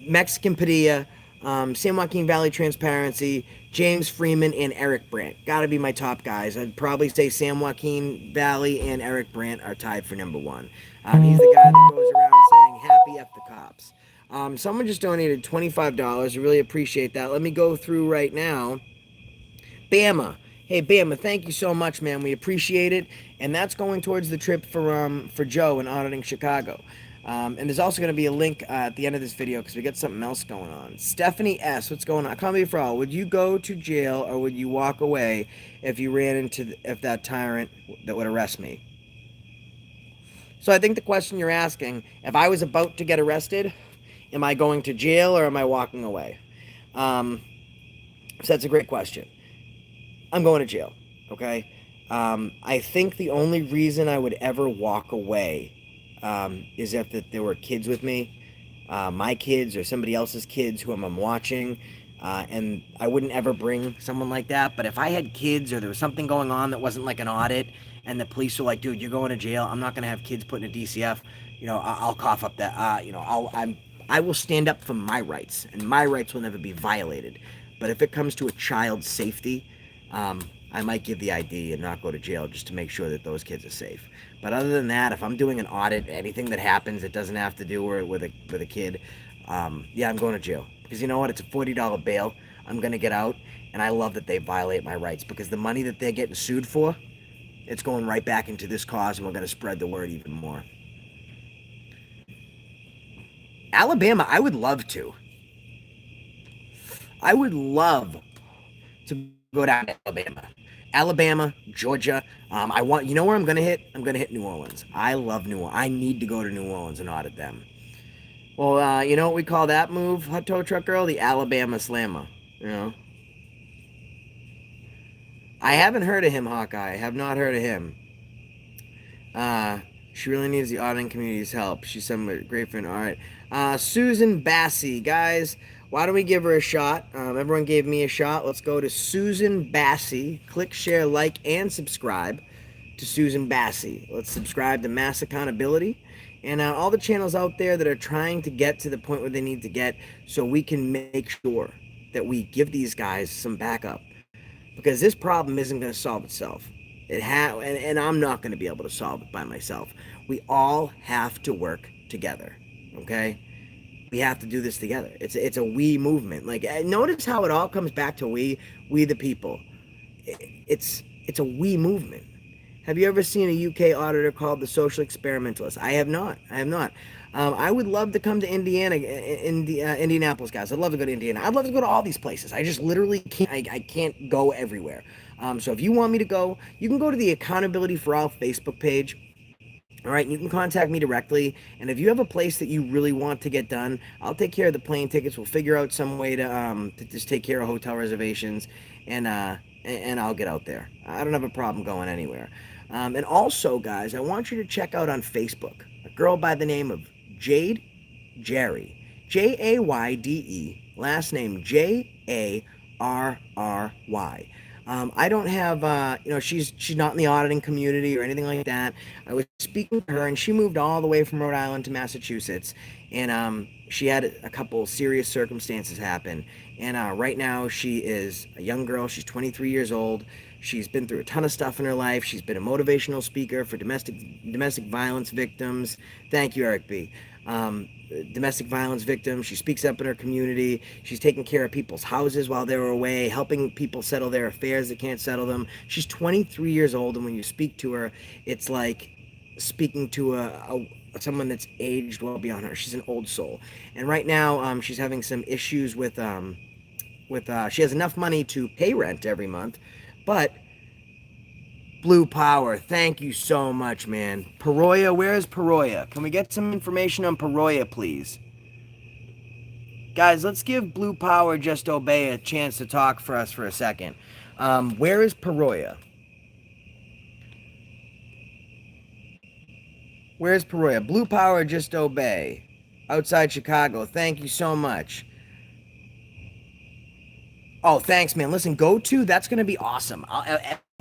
Mexican Padilla, San Joaquin Valley Transparency, James Freeman, and Eric Brandt. Gotta be my top guys. I'd probably say San Joaquin Valley and Eric Brandt are tied for number one. He's the guy that goes around saying, happy F the cops. Someone just donated $25. I really appreciate that. Let me go through right now. Bama. Hey, Bama, thank you so much, man. We appreciate it. And that's going towards the trip for Joe in Auditing Chicago. And there's also going to be a link at the end of this video because we got something else going on. Stephanie S., what's going on? Comedy for all. Would you go to jail or would you walk away if you ran into if that tyrant that would arrest me? So I think the question you're asking, if I was about to get arrested, am I going to jail or am I walking away? So that's a great question. I'm going to jail, okay? I think the only reason I would ever walk away is if there were kids with me, my kids or somebody else's kids who I'm watching, and I wouldn't ever bring someone like that. But if I had kids or there was something going on that wasn't like an audit and the police were like, dude, you're going to jail, I'm not going to have kids put in a DCF, you know, I'll cough up that, I will stand up for my rights, and my rights will never be violated. But if it comes to a child's safety, I might give the ID and not go to jail just to make sure that those kids are safe. But other than that, if I'm doing an audit, anything that happens that doesn't have to do with a kid, yeah, I'm going to jail. Because you know what? It's a $40 bail. I'm going to get out, and I love that they violate my rights because the money that they're getting sued for, it's going right back into this cause, and we're going to spread the word even more. Alabama, I would love to. I would love to go down to Alabama. Alabama, Georgia. I want. You know where I'm gonna hit? I'm gonna hit New Orleans. I love New Orleans. I need to go to New Orleans and audit them. Well, you know what we call that move, Hot Tow Truck Girl? The Alabama Slammer. You know. I haven't heard of him, Hawkeye. I have not heard of him. She really needs the auditing community's help. She's some great friend. All right. Susan Bassey, guys. Why don't we give her a shot? Everyone gave me a shot. Let's go to Susan Bassey. Click, share, like, and subscribe to Susan Bassey. Let's subscribe to Mass Accountability and all the channels out there that are trying to get to the point where they need to get, so we can make sure that we give these guys some backup, because this problem isn't going to solve itself. And I'm not going to be able to solve it by myself. We all have to work together. Okay, we have to do this together. It's a we movement. Like, notice how it all comes back to we the people. It's a we movement. Have you ever seen a UK auditor called the Social Experimentalist? I have not. I would love to come to Indiana, Indianapolis, guys. I'd love to go to Indiana. I'd love to go to all these places. I just literally can't. I can't go everywhere. So if you want me to go, you can go to the Accountability for All Facebook page. All right, you can contact me directly. And if you have a place that you really want to get done, I'll take care of the plane tickets. We'll figure out some way to just take care of hotel reservations, and I'll get out there. I don't have a problem going anywhere. And also, guys, I want you to check out on Facebook a girl by the name of Jade Jerry. Jayde, last name Jarry. I don't have, she's not in the auditing community or anything like that. I was speaking to her, and she moved all the way from Rhode Island to Massachusetts, and she had a couple serious circumstances happen. And right now, she is a young girl. She's 23 years old. She's been through a ton of stuff in her life. She's been a motivational speaker for domestic violence victims. Thank you, Eric B. Domestic violence victims. She speaks up in her community. She's taking care of people's houses while they were away, helping people settle their affairs that can't settle them. She's 23 years old, and when you speak to her, it's like speaking to someone that's aged well beyond her. She's an old soul, and right now, she's having some issues with she has enough money to pay rent every month, but Blue Power, thank you so much, man. Paroya, where is Paroya? Can we get some information on Paroya, please? Guys, let's give Blue Power Just Obey a chance to talk for us for a second. Where is Paroya? Where's Paroya? Blue Power Just Obey. Outside Chicago, thank you so much. Oh, thanks, man. Listen, that's going to be awesome.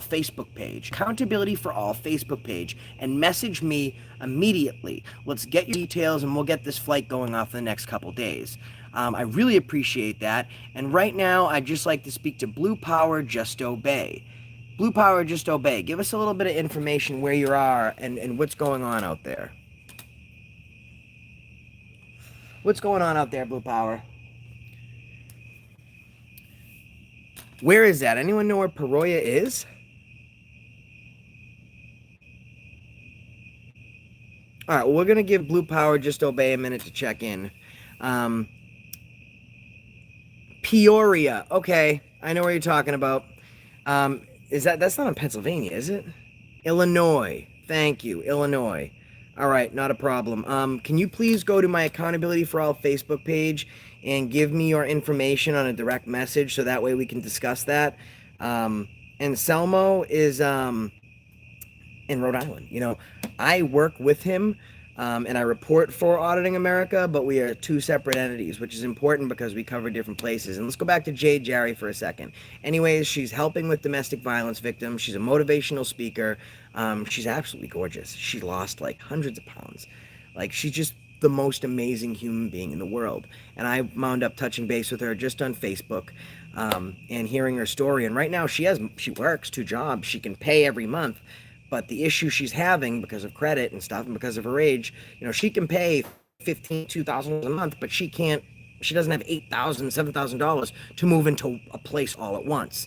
Facebook page, Accountability for All Facebook page, and message me immediately. Let's get your details, and we'll get this flight going off in the next couple days. I really appreciate that. And right now, I'd just like to speak to Blue Power Just Obey. Blue Power Just Obey. Give us a little bit of information where you are and what's going on out there. What's going on out there, Blue Power? Where is that? Anyone know where Paroya is? All right, well, we're going to give Blue Power Just Obey a minute to check in. Peoria. Okay, I know where you're talking about. That's not in Pennsylvania, is it? Illinois. Thank you, Illinois. All right, not a problem. Can you please go to my Accountability for All Facebook page and give me your information on a direct message so that way we can discuss that? Anselmo is in Rhode Island. You know, I work with him and I report for Auditing America, but we are two separate entities, which is important because we cover different places. And let's go back to Jade Jerry for a second. Anyways, she's helping with domestic violence victims. She's a motivational speaker. She's absolutely gorgeous. She lost like hundreds of pounds. Like, she's just the most amazing human being in the world. And I wound up touching base with her just on Facebook and hearing her story. And right now she works 2 jobs. She can pay every month. But the issue she's having because of credit and stuff and because of her age, you know, she can pay $2,000 a month, but she doesn't have $8,000, $7,000 to move into a place all at once.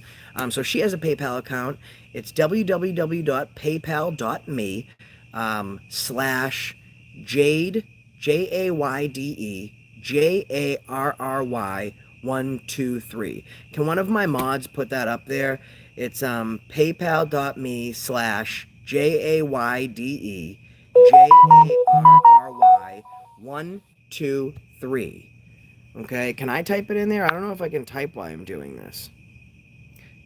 So she has a PayPal account. It's www.paypal.me/Jade JAYDE JARRY123. Can one of my mods put that up there? It's paypal.me/JAYDE JARRY123. Okay, can I type it in there? I don't know if I can type while I'm doing this.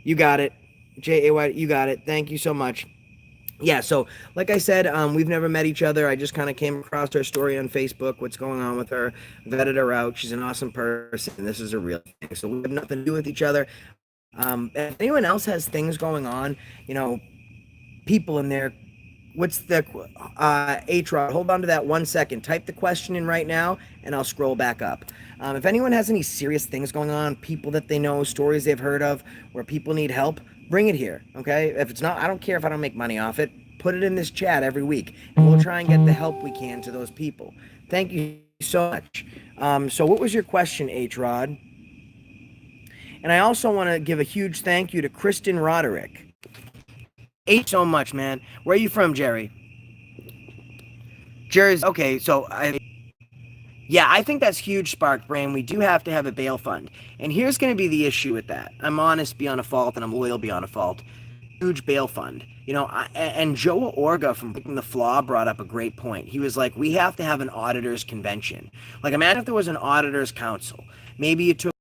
You got it. JAY, you got it. Thank you so much. Yeah, so like I said, we've never met each other. I just kind of came across her story on Facebook, what's going on with her, vetted her out. She's an awesome person. This is a real thing. So we have nothing to do with each other. If anyone else has things going on, people in there, what's the H-Rod? Hold on to that 1 second. Type the question in right now, and I'll scroll back up. If anyone has any serious things going on, people that they know, stories they've heard of, where people need help, bring it here, okay? If it's not, I don't care if I don't make money off it. Put it in this chat every week, and we'll try and get the help we can to those people. Thank you so much. So what was your question, H-Rod? And I also want to give a huge thank you to Kristen Roderick. So much, man. Where are you from, Jerry? Jerry's, okay, so I think that's huge, Spark Brain. We do have to have a bail fund. And here's going to be the issue with that. I'm honest beyond a fault, and I'm loyal beyond a fault. Huge bail fund. And Joe Orga from Breaking the Flaw brought up a great point. He was like, we have to have an auditors convention. Like, imagine if there was an auditors council. Maybe you took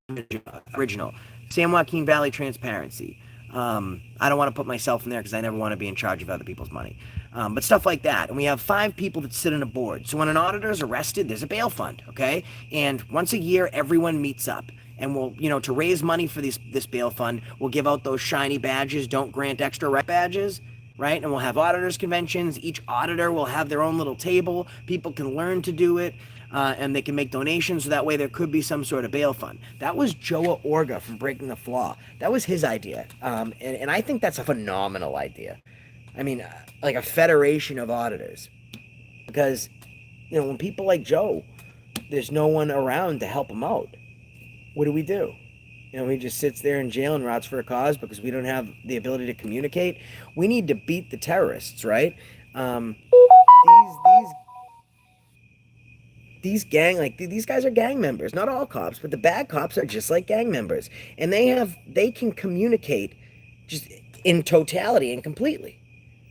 original. San Joaquin Valley Transparency. I don't want to put myself in there because I never want to be in charge of other people's money. But stuff like that. And we have 5 people that sit on a board. So when an auditor is arrested, there's a bail fund, okay? And once a year, everyone meets up. And we'll, to raise money for this bail fund, we'll give out those shiny badges, don't grant extra rep badges, right? And we'll have auditors conventions. Each auditor will have their own little table. People can learn to do it. And they can make donations, so that way there could be some sort of bail fund. That was Joe Orga from Breaking the Flaw. That was his idea. And I think that's a phenomenal idea. I mean, like a federation of auditors. Because, when people like Joe, there's no one around to help them out. What do? He just sits there in jail and rots for a cause because we don't have the ability to communicate. We need to beat the terrorists, right? These guys are gang members. Not all cops, but the bad cops are just like gang members. And they can communicate just in totality and completely.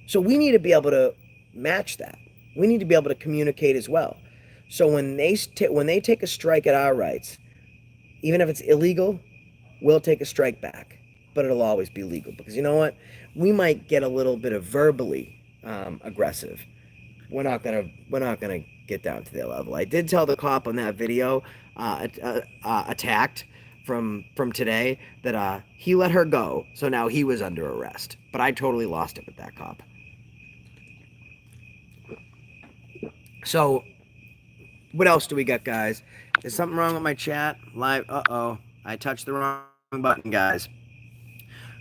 So we need to be able to match that. We need to be able to communicate as well. So when they take a strike at our rights, even if it's illegal, we'll take a strike back. But it'll always be legal. Because you know what? We might get a little bit of verbally aggressive. We're not gonna get down to their level. I did tell the cop on that video attacked from today that he let her go, so now he was under arrest. But I totally lost it with that cop. So what else do we got, guys? Is something wrong with my chat? Live? Uh-oh. I touched the wrong button, guys.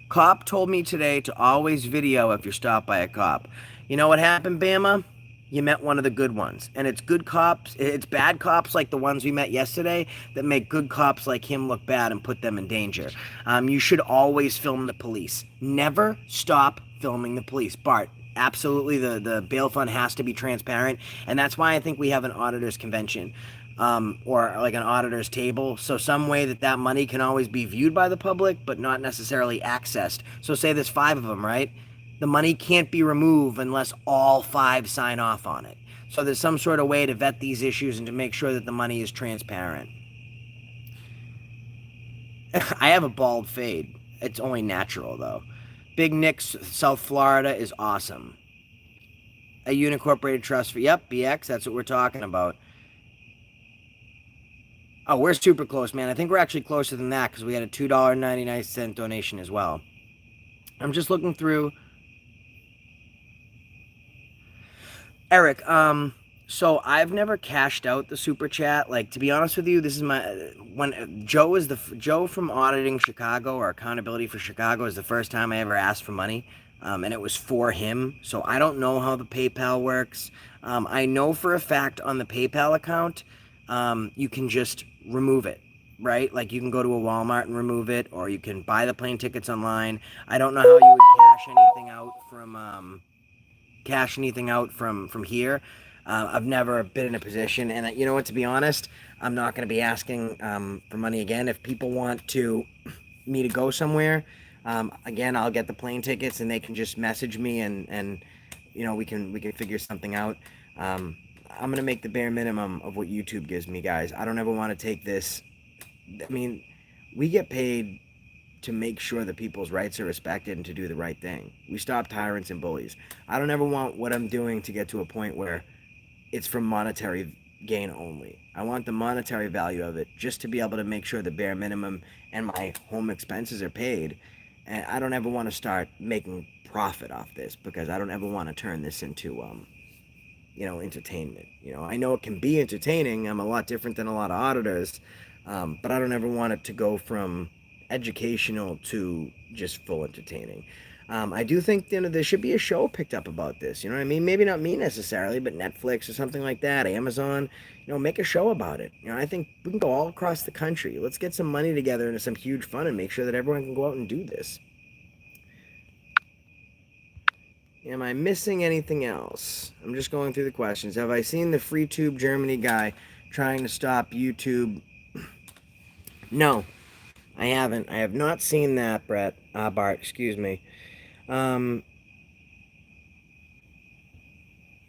Cop told me today to always video if you're stopped by a cop. You know what happened, Bama? You met one of the good ones. And it's good cops, it's bad cops like the ones we met yesterday that make good cops like him look bad and put them in danger. You should always film the police. Never stop filming the police. Bart, absolutely, the bail fund has to be transparent. And that's why I think we have an auditors convention. Or like an auditor's table. So some way that money can always be viewed by the public, but not necessarily accessed. So say there's 5 of them, right? The money can't be removed unless all 5 sign off on it. So there's some sort of way to vet these issues and to make sure that the money is transparent. I have a bald fade. It's only natural, though. Big Nick's South Florida is awesome. A unincorporated trust for, yep, BX, that's what we're talking about. Oh, we're super close, man. I think we're actually closer than that because we had a $2.99 donation as well. I'm just looking through. Eric, so I've never cashed out the super chat. Like, to be honest with you, this is when Joe from Auditing Chicago or Accountability for Chicago is the first time I ever asked for money. And it was for him. So I don't know how the PayPal works. I know for a fact on the PayPal account, you can just remove it, right? Like you can go to a Walmart and remove it, or you can buy the plane tickets online. I don't know how you would cash anything out from here. I've never been in a position, and you know what? To be honest, I'm not going to be asking for money again. If people want me to go somewhere, again, I'll get the plane tickets, and they can just message me, and we can figure something out. Um, I'm gonna make the bare minimum of what YouTube gives me, guys. I don't ever want to take this. I mean, we get paid to make sure that people's rights are respected and to do the right thing. We stop tyrants and bullies. I don't ever want what I'm doing to get to a point where it's for monetary gain only. I want the monetary value of it just to be able to make sure the bare minimum and my home expenses are paid. And I don't ever want to start making profit off this because I don't ever want to turn this into entertainment. I know it can be entertaining. I'm a lot different than a lot of auditors, but I don't ever want it to go from educational to just full entertaining. I do think there should be a show picked up about this. You know what I mean? Maybe not me necessarily, but Netflix or something like that, Amazon. Make a show about it. I think we can go all across the country. Let's get some money together into some huge fund and make sure that everyone can go out and do this. Am I missing anything else? I'm just going through the questions. Have I seen the FreeTube Germany guy trying to stop YouTube? No, I haven't. I have not seen that, Bart, excuse me.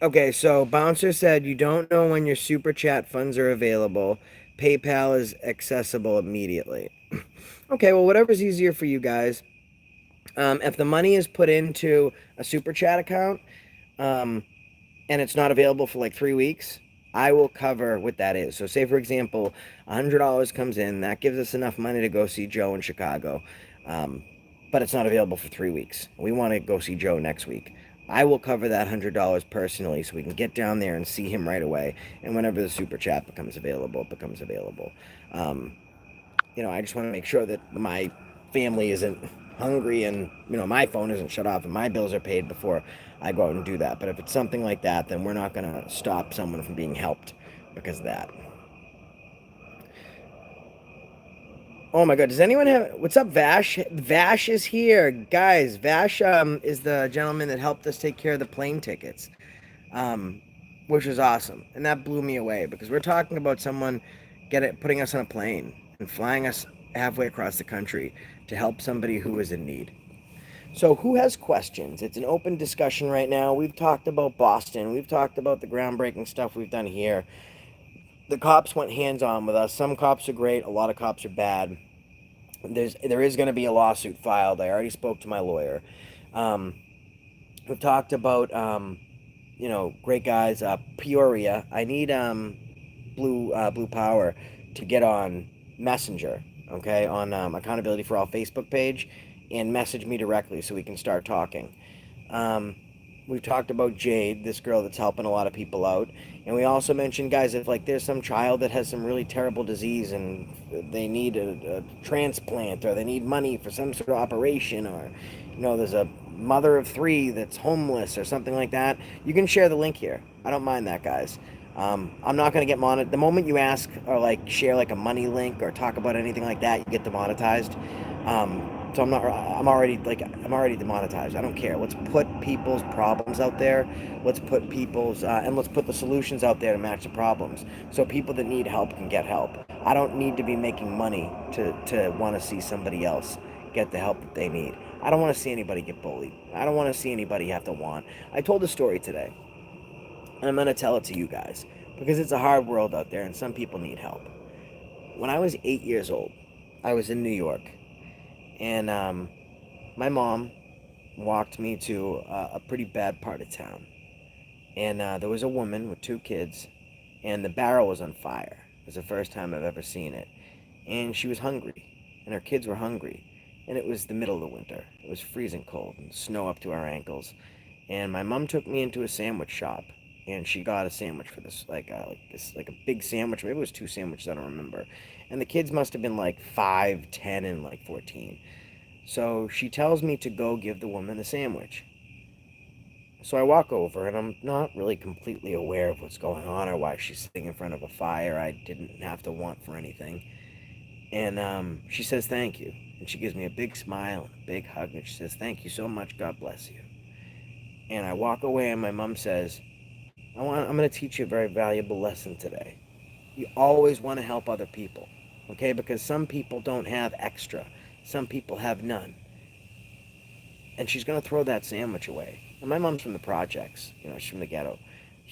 Okay, so Bouncer said you don't know when your super chat funds are available. PayPal is accessible immediately. Okay, well, whatever's easier for you guys. If the money is put into a super chat account, and it's not available for like 3 weeks, I will cover what that is. So say, for example, $100 comes in. That gives us enough money to go see Joe in Chicago. But it's not available for 3 weeks. We want to go see Joe next week. I will cover that $100 personally so we can get down there and see him right away. And whenever the super chat becomes available, it becomes available. I just want to make sure that my family isn't hungry and my phone isn't shut off and my bills are paid before I go out and do that. But if it's something like that, then we're not going to stop someone from being helped because of that. Oh my god, does anyone have... What's up, Vash? Vash is here. Guys, Vash is the gentleman that helped us take care of the plane tickets, which was awesome. And that blew me away because we're talking about someone putting us on a plane and flying us halfway across the country to help somebody who is in need. So who has questions? It's an open discussion right now. We've talked about Boston. We've talked about the groundbreaking stuff we've done here. The cops went hands-on with us. Some cops are great. A lot of cops are bad. There is going to be a lawsuit filed. I already spoke to my lawyer. We've talked about, great guys. Peoria. I need Blue Power to get on Messenger, okay, on Accountability for All Facebook page, and message me directly so we can start talking. We've talked about Jade, this girl that's helping a lot of people out. And we also mentioned, guys, if there's some child that has some really terrible disease and they need a transplant or they need money for some sort of operation, or there's a mother of 3 that's homeless or something like that, you can share the link here. I don't mind that, guys. I'm not going to get monetized. The moment you ask or share a money link or talk about anything like that, you get demonetized. So I'm already demonetized. I don't care. Let's put people's problems out there. Let's put and let's put the solutions out there to match the problems. So people that need help can get help. I don't need to be making money to want to see somebody else get the help that they need. I don't want to see anybody get bullied. I don't want to see anybody have to want. I told a story today, and I'm going to tell it to you guys because it's a hard world out there and some people need help. When I was 8 years old, I was in New York. And my mom walked me to a pretty bad part of town. And there was a woman with 2 kids, and the barrel was on fire. It was the first time I've ever seen it. And she was hungry, and her kids were hungry. And it was the middle of the winter. It was freezing cold, and snow up to our ankles. And my mom took me into a sandwich shop, and she got a sandwich for this, like a big sandwich. Maybe it was 2 sandwiches, I don't remember. And the kids must have been 5, 10, and 14. So she tells me to go give the woman the sandwich. So I walk over, and I'm not really completely aware of what's going on or why she's sitting in front of a fire. I didn't have to want for anything. And she says thank you. And she gives me a big smile and a big hug, and she says, "Thank you so much, God bless you." And I walk away, and my mom says, I'm going to teach you a very valuable lesson today. You always want to help other people, okay? Because some people don't have extra. Some people have none. And she's going to throw that sandwich away. And my mom's from the projects, she's from the ghetto.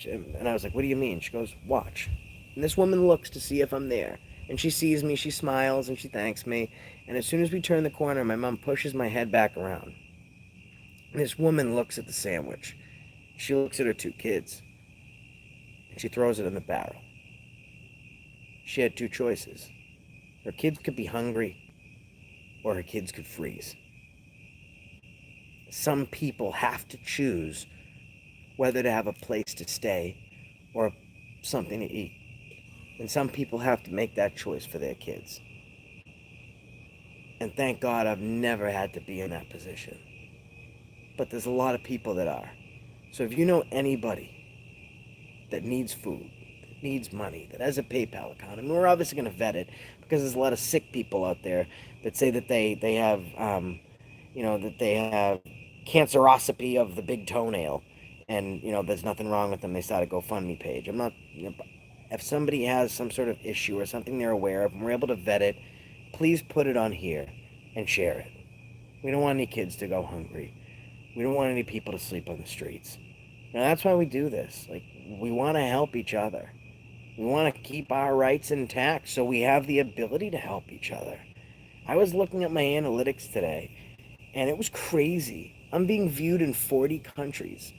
And I was like, what do you mean? She goes, watch. And this woman looks to see if I'm there. And she sees me, she smiles, and she thanks me. And as soon as we turn the corner, my mom pushes my head back around. And this woman looks at the sandwich. She looks at her 2 kids. And she throws it in the barrel. She had 2 choices. Her kids could be hungry, or her kids could freeze. Some people have to choose whether to have a place to stay or something to eat. And some people have to make that choice for their kids. And thank God I've never had to be in that position. But there's a lot of people that are. So if you know anybody that needs food, that needs money, that has a PayPal account, and we're obviously going to vet it because there's a lot of sick people out there that say that they have, that they have cancerosity of the big toenail, and there's nothing wrong with them. They start a GoFundMe page. I'm not. If somebody has some sort of issue or something they're aware of, and we're able to vet it, please put it on here and share it. We don't want any kids to go hungry. We don't want any people to sleep on the streets. Now that's why we do this. We want to help each other. We want to keep our rights intact so we have the ability to help each other. I was looking at my analytics today, and it was crazy. I'm being viewed in 40 countries,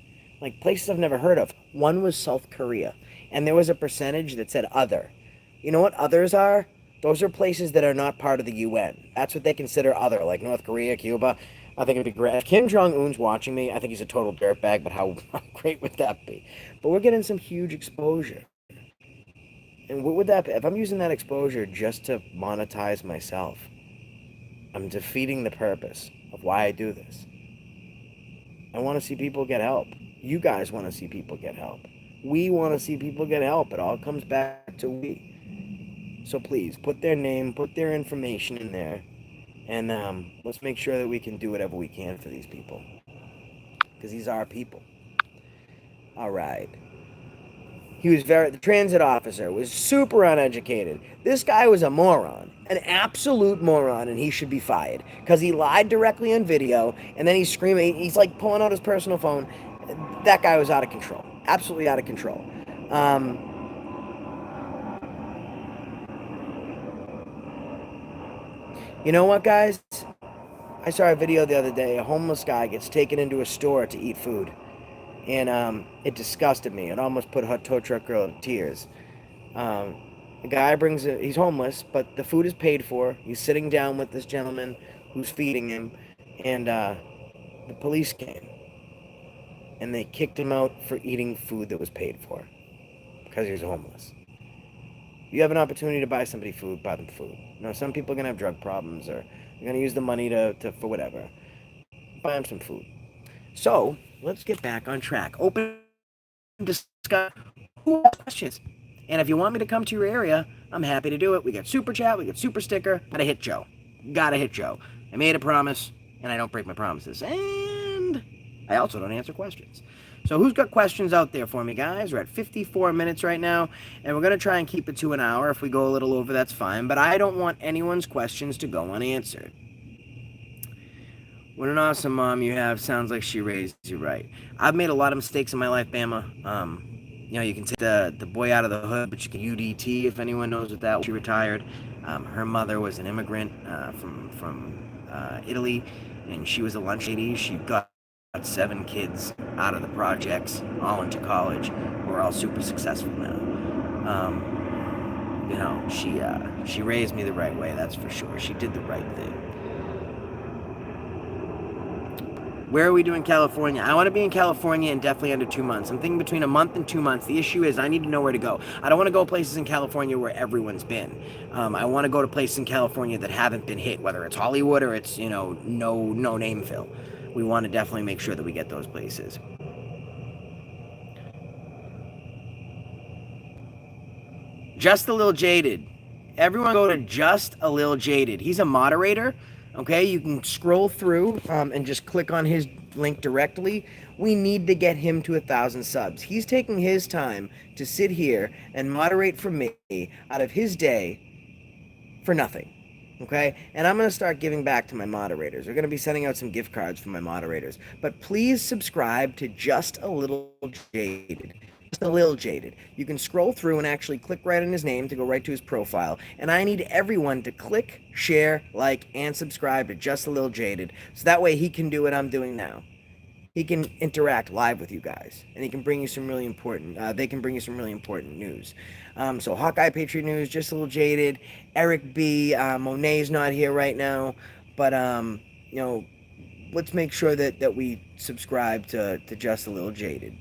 places I've never heard of. One was South Korea, and there was a percentage that said other. You know what others are? Those are places that are not part of the UN. That's what they consider other, like North Korea, Cuba. I think it'd be great. If Kim Jong-un's watching me, I think he's a total dirtbag, but how great would that be? But we're getting some huge exposure. And what would that be? If I'm using that exposure just to monetize myself, I'm defeating the purpose of why I do this. I want to see people get help. You guys want to see people get help. We want to see people get help. It all comes back to we. So please, put their name, put their information in there, and let's make sure that we can do whatever we can for these people. Because these are people. All right. The transit officer was super uneducated. This guy was a moron, an absolute moron, and he should be fired. Because he lied directly on video, and then he's screaming, he's pulling out his personal phone. That guy was out of control. Absolutely out of control. You know what, guys? I saw a video the other day. A homeless guy gets taken into a store to eat food. And it disgusted me. It almost put a tow truck girl to tears. The guy he's homeless, but the food is paid for. He's sitting down with this gentleman who's feeding him, and the police came. And they kicked him out for eating food that was paid for because he was homeless. You have an opportunity to buy somebody food, buy them food. Some people are going to have drug problems, or they're going to use the money for whatever. Buy them some food. So, let's get back on track. Open discuss. Who has questions? And if you want me to come to your area, I'm happy to do it. We got Super Chat, we got Super Sticker. Gotta hit Joe. I made a promise, and I don't break my promises. And I also don't answer questions. So who's got questions out there for me, guys? We're at 54 minutes right now, and we're going to try and keep it to an hour. If we go a little over, that's fine. But I don't want anyone's questions to go unanswered. What an awesome mom you have. Sounds like she raised you right. I've made a lot of mistakes in my life, Bama. You can take the boy out of the hood, but you can UDT if anyone knows what that was. She retired. Her mother was an immigrant from Italy, and she was a lunch lady. She got 7 kids out of the projects, all into college. We're all super successful now. She raised me the right way, that's for sure. She did the right thing. Where are we doing California? I want to be in California in definitely under 2 months. I'm thinking between a month and 2 months. The issue is I need to know where to go. I don't want to go places in California where everyone's been. I want to go to places in California that haven't been hit, whether it's Hollywood or it's, no name fill. We want to definitely make sure that we get those places. Just a Little Jaded. Everyone go to Just a Little Jaded. He's a moderator. Okay, you can scroll through and just click on his link directly, we need to get him to 1,000 subs. He's taking his time to sit here and moderate for me out of his day for nothing. Okay? And I'm going to start giving back to my moderators. We're going to be sending out some gift cards for my moderators. But please subscribe to Just a Little Jaded. Just a Little Jaded. You can scroll through and actually click right on his name to go right to his profile. And I need everyone to click, share, like, and subscribe to Just a Little Jaded. So that way he can do what I'm doing now. He can interact live with you guys, and he can bring you some really important. They can bring you some really important news. So Hawkeye Patriot News, Just a Little Jaded, Eric B. Monet's not here right now, but let's make sure that we subscribe to Just a Little Jaded.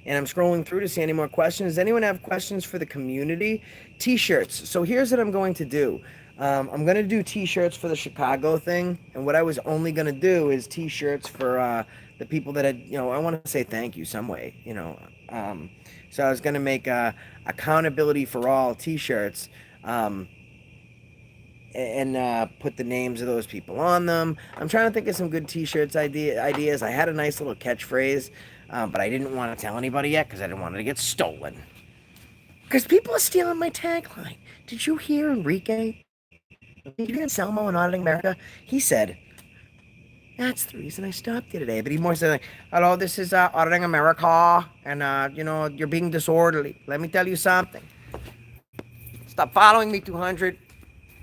And I'm scrolling through to see any more questions. Does anyone have questions for the community? T-shirts. So here's what I'm going to do. I'm going to do T-shirts for the Chicago thing. And what I was only going to do is T-shirts for the people that had, I want to say thank you some way, So I was going to make accountability for all T-shirts and put the names of those people on them. I'm trying to think of some good T-shirts ideas. I had a nice little catchphrase. But I didn't want to tell anybody yet because I didn't want it to get stolen. Because people are stealing my tagline. Did you hear Enrique? Did you hear Anselmo in Auditing America? He said, that's the reason I stopped you today. But he more said, like, hello, this is Auditing America. And, you're being disorderly. Let me tell you something. Stop following me, 200.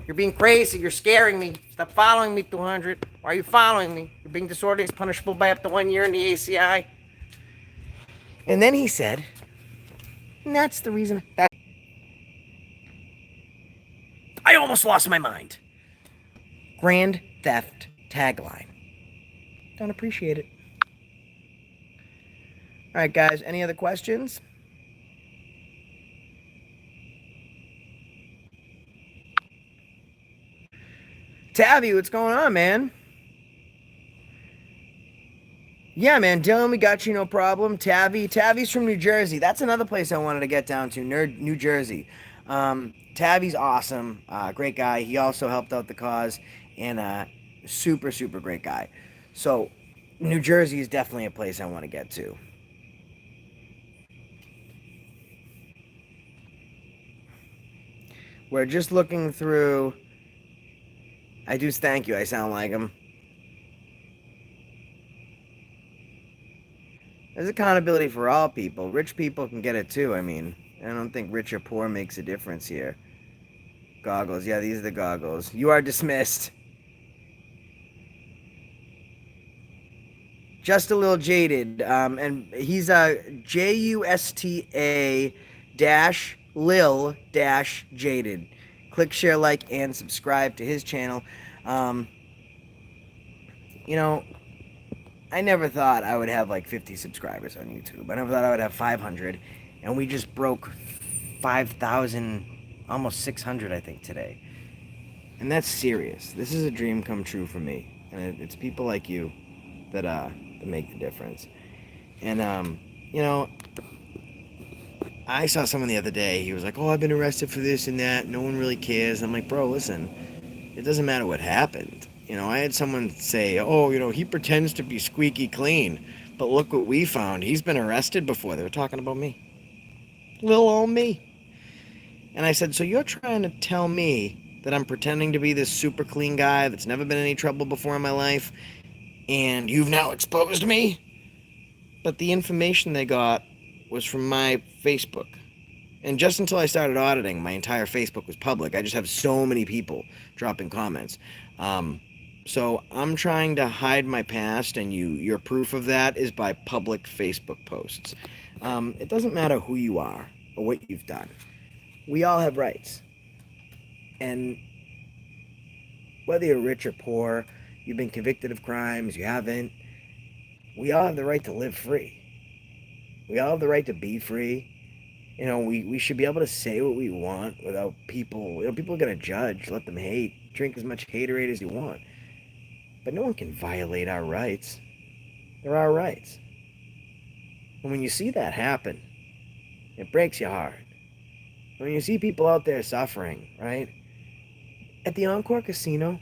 You're being crazy. You're scaring me. Stop following me, 200. Why are you following me? You're being disorderly. It's punishable by up to 1 year in the ACI. And then he said, and that's the reason. I almost lost my mind. Grand theft tagline. Don't appreciate it. All right, guys, any other questions? Tavi, what's going on, man? Yeah, man, Dylan, we got you, no problem. Tavi's from New Jersey. That's another place I wanted to get down to, New Jersey. Tavi's awesome, great guy. He also helped out the cause, and super, super great guy. So, New Jersey is definitely a place I want to get to. We're just looking through. I do thank you. I sound like him. There's accountability for all people. Rich people can get it too. I mean, I don't think rich or poor makes a difference here. Goggles. Yeah, these are the goggles. You are dismissed. Just a Little Jaded. And he's JUSTA dash Lil dash Jaded. Click, share, like, and subscribe to his channel. I never thought I would have like 50 subscribers on YouTube. I never thought I would have 500. And we just broke 5,000, almost 600, I think, today. And that's serious. This is a dream come true for me. And it's people like you that make the difference. And, I saw someone the other day. He was like, oh, I've been arrested for this and that. No one really cares. I'm like, bro, listen, it doesn't matter what happened. I had someone say, oh, he pretends to be squeaky clean. But look what we found. He's been arrested before. They were talking about me. Little old me. And I said, so you're trying to tell me that I'm pretending to be this super clean guy that's never been in any trouble before in my life, and you've now exposed me? But the information they got was from my Facebook. And just until I started auditing, my entire Facebook was public. I just have so many people dropping comments. So I'm trying to hide my past, and your proof of that is by public Facebook posts. It doesn't matter who you are or what you've done. We all have rights. And whether you're rich or poor, you've been convicted of crimes, you haven't, we all have the right to live free. We all have the right to be free. We should be able to say what we want without people. People are going to judge, let them hate, drink as much haterade as you want. But no one can violate our rights. They're our rights. And when you see that happen, it breaks your heart. When you see people out there suffering, right? At the Encore Casino,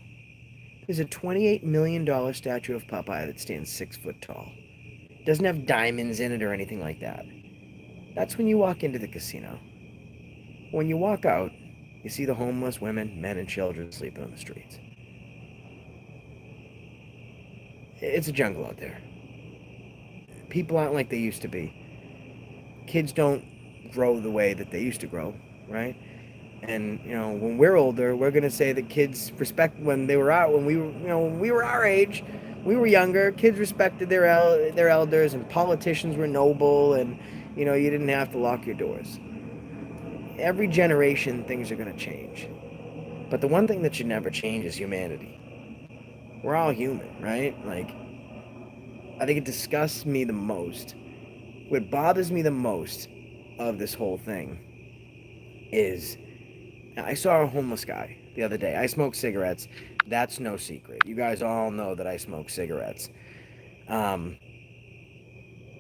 There's a $28 million statue of Popeye that stands 6 foot tall. It doesn't have diamonds in it or anything like that. That's when you walk into the casino. When you walk out, you see the homeless women, men, and children sleeping on the streets. It's a jungle out there. People aren't like they used to be. Kids don't grow the way that they used to grow, right? And when we're older, we're gonna say that kids respect when we were our age, we were younger. Kids respected their elders, and politicians were noble, and you didn't have to lock your doors. Every generation, things are gonna change, but the one thing that should never change is humanity. We're all human, right? Like, I think it disgusts me the most. What bothers me the most of this whole thing is, I saw a homeless guy the other day. I smoke cigarettes. That's no secret. You guys all know that I smoke cigarettes. And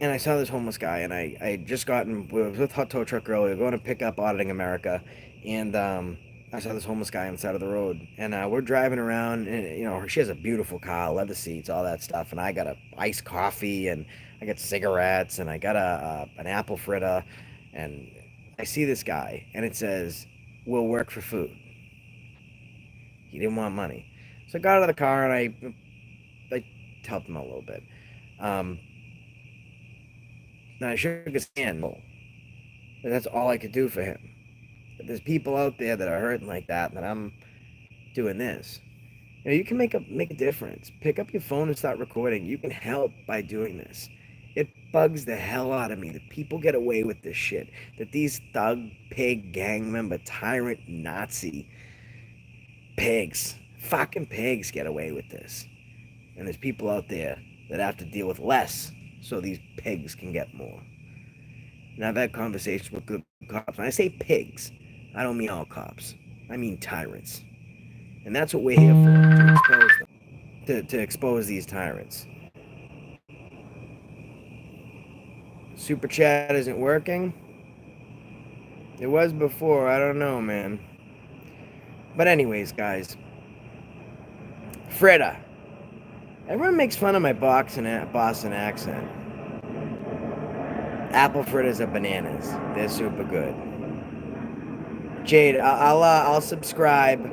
I saw this homeless guy, and I just was with Hot Tow Truck earlier, going to pick up Auditing America, and I saw this homeless guy on the side of the road, and we're driving around, and she has a beautiful car, leather seats, all that stuff, and I got a iced coffee, and I got cigarettes, and I got an apple fritter, and I see this guy, and it says, "We'll work for food." He didn't want money, so I got out of the car and I helped him out a little bit. Now I shook his hand, but that's all I could do for him. But there's people out there that are hurting like that I'm doing this. You can make a difference. Pick up your phone and start recording. You can help by doing this. It bugs the hell out of me that people get away with this shit. That these thug, pig, gang member, tyrant, Nazi pigs, fucking pigs get away with this. And there's people out there that have to deal with less so these pigs can get more. And I've had conversations with good cops. When I say pigs, I don't mean all cops. I mean tyrants. And that's what we're here for, to expose them. To expose these tyrants. Super chat isn't working. It was before. I don't know, man. But anyways, guys. Fritta. Everyone makes fun of my Boston accent. Apple fritters are bananas. They're super good. Jade, I'll subscribe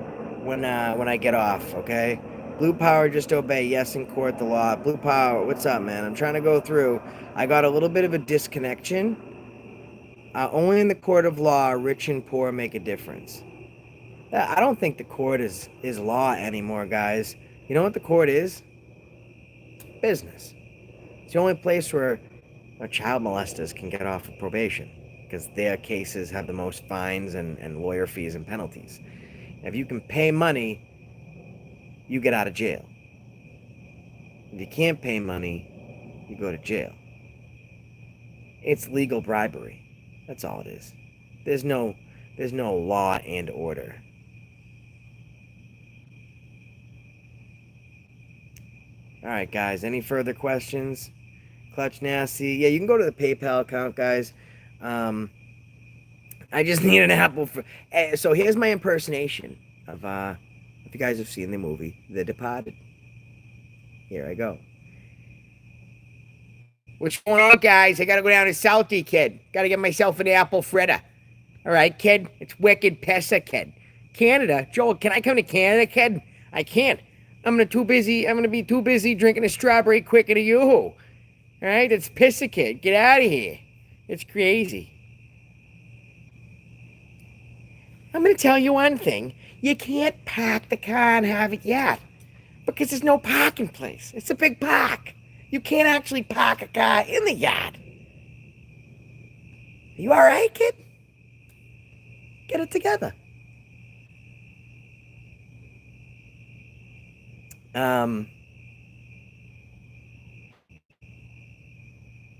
when I get off, okay? Blue Power, just obey. Yes, in court, the law. Blue Power, what's up, man? I'm trying to go through. I got a little bit of a disconnection. Only in the court of law, rich and poor make a difference. I don't think the court is law anymore, guys. You know what the court is? Business. It's the only place where child molesters can get off of probation, because their cases have the most fines and lawyer fees and penalties. If you can pay money, you get out of jail. If you can't pay money, you go to jail. It's legal bribery. That's all it is. There's no law and order. All right, guys. Any further questions? Clutch Nasty. Yeah, you can go to the PayPal account, guys. I just need an apple for. So here's my impersonation of if you guys have seen the movie The Departed. Here I go. What's going on, guys? I gotta go down to Southie, kid. Gotta get myself an apple fritter. All right, kid. It's wicked pissa, kid. Canada, Joel. Can I come to Canada, kid? I can't. I'm gonna be too busy drinking a strawberry quicker to you. All right, it's pissa, kid. Get out of here. It's crazy. I'm gonna tell you one thing. You can't park the car and have it yet, because there's no parking place. It's a big park. You can't actually park a car in the yard. You all right, kid? Get it together.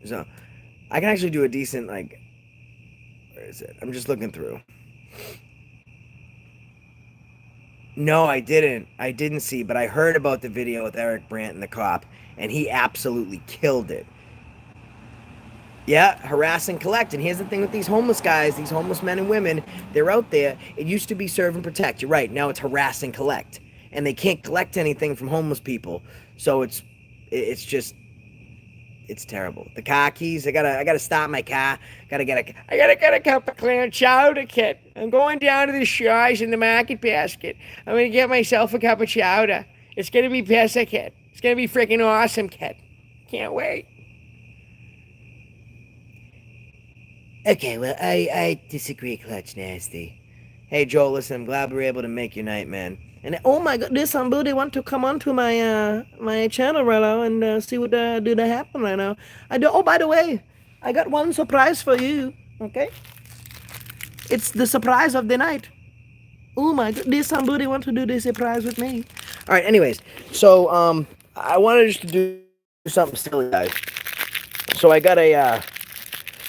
So I can actually do a decent, like, where is it? I'm just looking through. No, I didn't see, but I heard about the video with Eric Brandt and the cop, and he absolutely killed it. Yeah, harass and collect. And here's the thing with these homeless guys, these homeless men and women, they're out there. It used to be serve and protect. You're right. Now it's harass and collect. and they can't collect anything from homeless people. So it's just it's terrible. The car keys, I gotta start my car. I gotta get a cup of clam chowder, kid. I'm going down to the Shaw's in the market basket. I'm gonna get myself a cup of chowder. It's gonna be pizza, kid. It's gonna be freaking awesome, kid. Can't wait. Okay, well, I disagree, Clutch Nasty. Hey, Joel, listen, I'm glad we were able to make your night, man. And oh my God, there's somebody want to come onto my channel right now and see what do that happen right now. I do. Oh, by the way, I got one surprise for you. Okay, it's the surprise of the night. Oh my God, there's somebody want to do this surprise with me. All right. Anyways, so I wanted just to do something silly, guys. So I got a.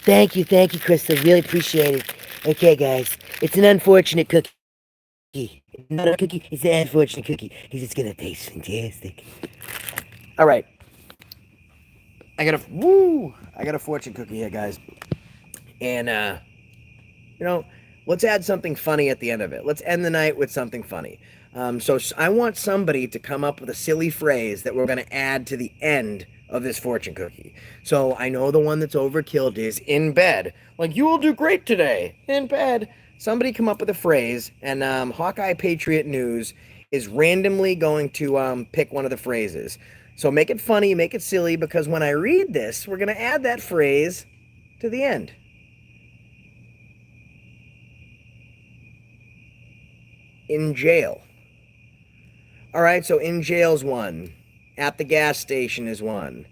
Thank you, Crystal. Really appreciate it. Okay, guys, it's an unfortunate cookie. It's not a cookie, it's an unfortunate cookie. Because it's gonna taste fantastic. Alright. I got a fortune cookie here, guys. And let's add something funny at the end of it. Let's end the night with something funny. So I want somebody to come up with a silly phrase that we're gonna add to the end of this fortune cookie. So I know the one that's overkilled is in bed. Like, you will do great today. In bed. Somebody come up with a phrase, and Hawkeye Patriot News is randomly going to pick one of the phrases. So make it funny, make it silly, because when I read this, we're going to add that phrase to the end. In jail. All right, so in jail's one. At the gas station is one.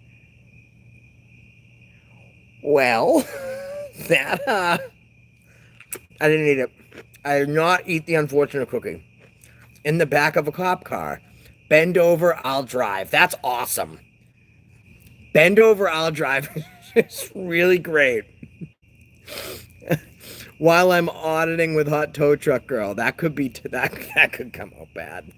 Well, that, I didn't eat it. I did not eat the unfortunate cookie. In the back of a cop car. Bend over, I'll drive. That's awesome. Bend over, I'll drive. It's really great. While I'm auditing with Hot Tow Truck Girl. That could be, that could come out bad.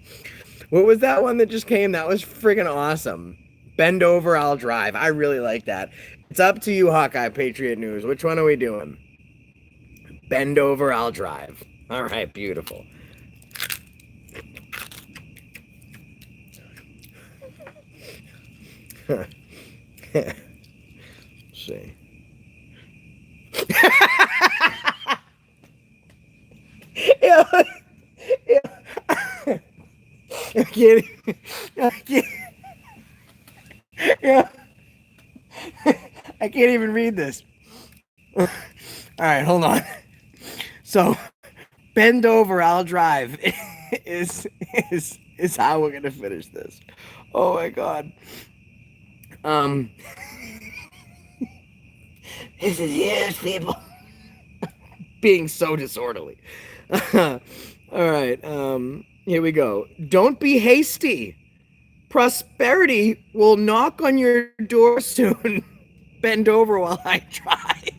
What was that one that just came? That was friggin' awesome. Bend over, I'll drive. I really like that. It's up to you, Hawkeye Patriot News. Which one are we doing? Bend over, I'll drive. All right, beautiful. Let's see. Yeah. I can't. Yeah. I can't even read this. All right, hold on. So, bend over, I'll drive is how we're gonna finish this. Oh my God. This is huge, people. Being so disorderly. All right. Here we go. Don't be hasty. Prosperity will knock on your door soon. Bend over while I drive.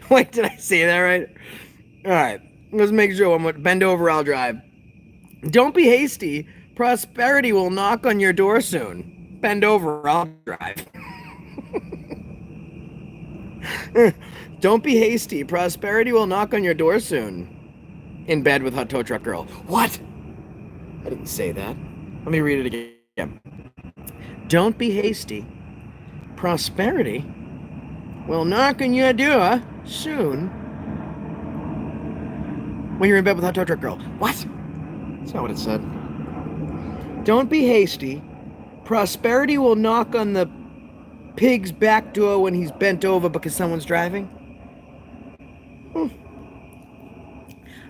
Wait, did I say that right? All right. Let's make sure one more. Bend over, I'll drive. Don't be hasty. Prosperity will knock on your door soon. Bend over, I'll drive. Don't be hasty. Prosperity will knock on your door soon. In bed with Hot Tow Truck Girl. What? I didn't say that. Let me read it again. Don't be hasty. Prosperity will knock on your door soon. When you're in bed with Hot Tow Truck Girl. What? That's not what it said. Don't be hasty. Prosperity will knock on the pig's back door when he's bent over because someone's driving.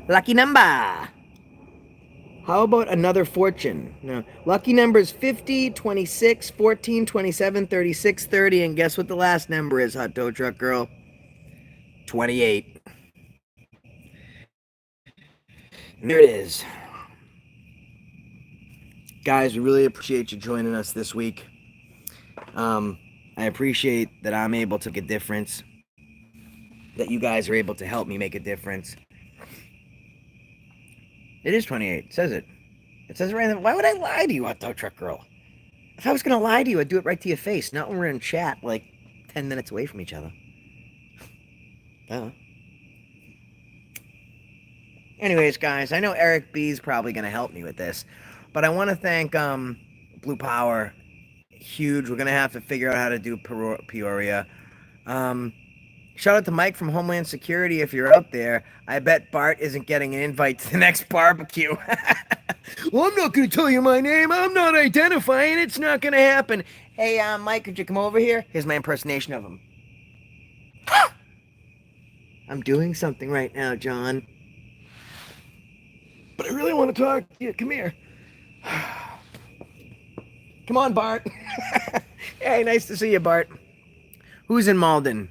Lucky number. How about another fortune? No. Lucky numbers 50, 26, 14, 27, 36, 30. And guess what the last number is, Hot Tow Truck Girl? 28. There it is. Guys, we really appreciate you joining us this week. I appreciate that I'm able to make a difference. That you guys are able to help me make a difference. It is 28. It says it. It says it right there. Why would I lie to you, Hot Tow Truck Girl? If I was going to lie to you, I'd do it right to your face, not when we're in chat, like 10 minutes away from each other. Anyways, guys, I know Eric B's probably going to help me with this, but I want to thank Blue Power. Huge. We're going to have to figure out how to do Peoria. Shout out to Mike from Homeland Security if you're out there. I bet Bart isn't getting an invite to the next barbecue. Well, I'm not going to tell you my name. I'm not identifying. It's not going to happen. Hey, Mike, could you come over here? Here's my impersonation of him. I'm doing something right now, John. But I really want to talk to you. Come here. Come on, Bart. Hey, nice to see you, Bart. Who's in Malden?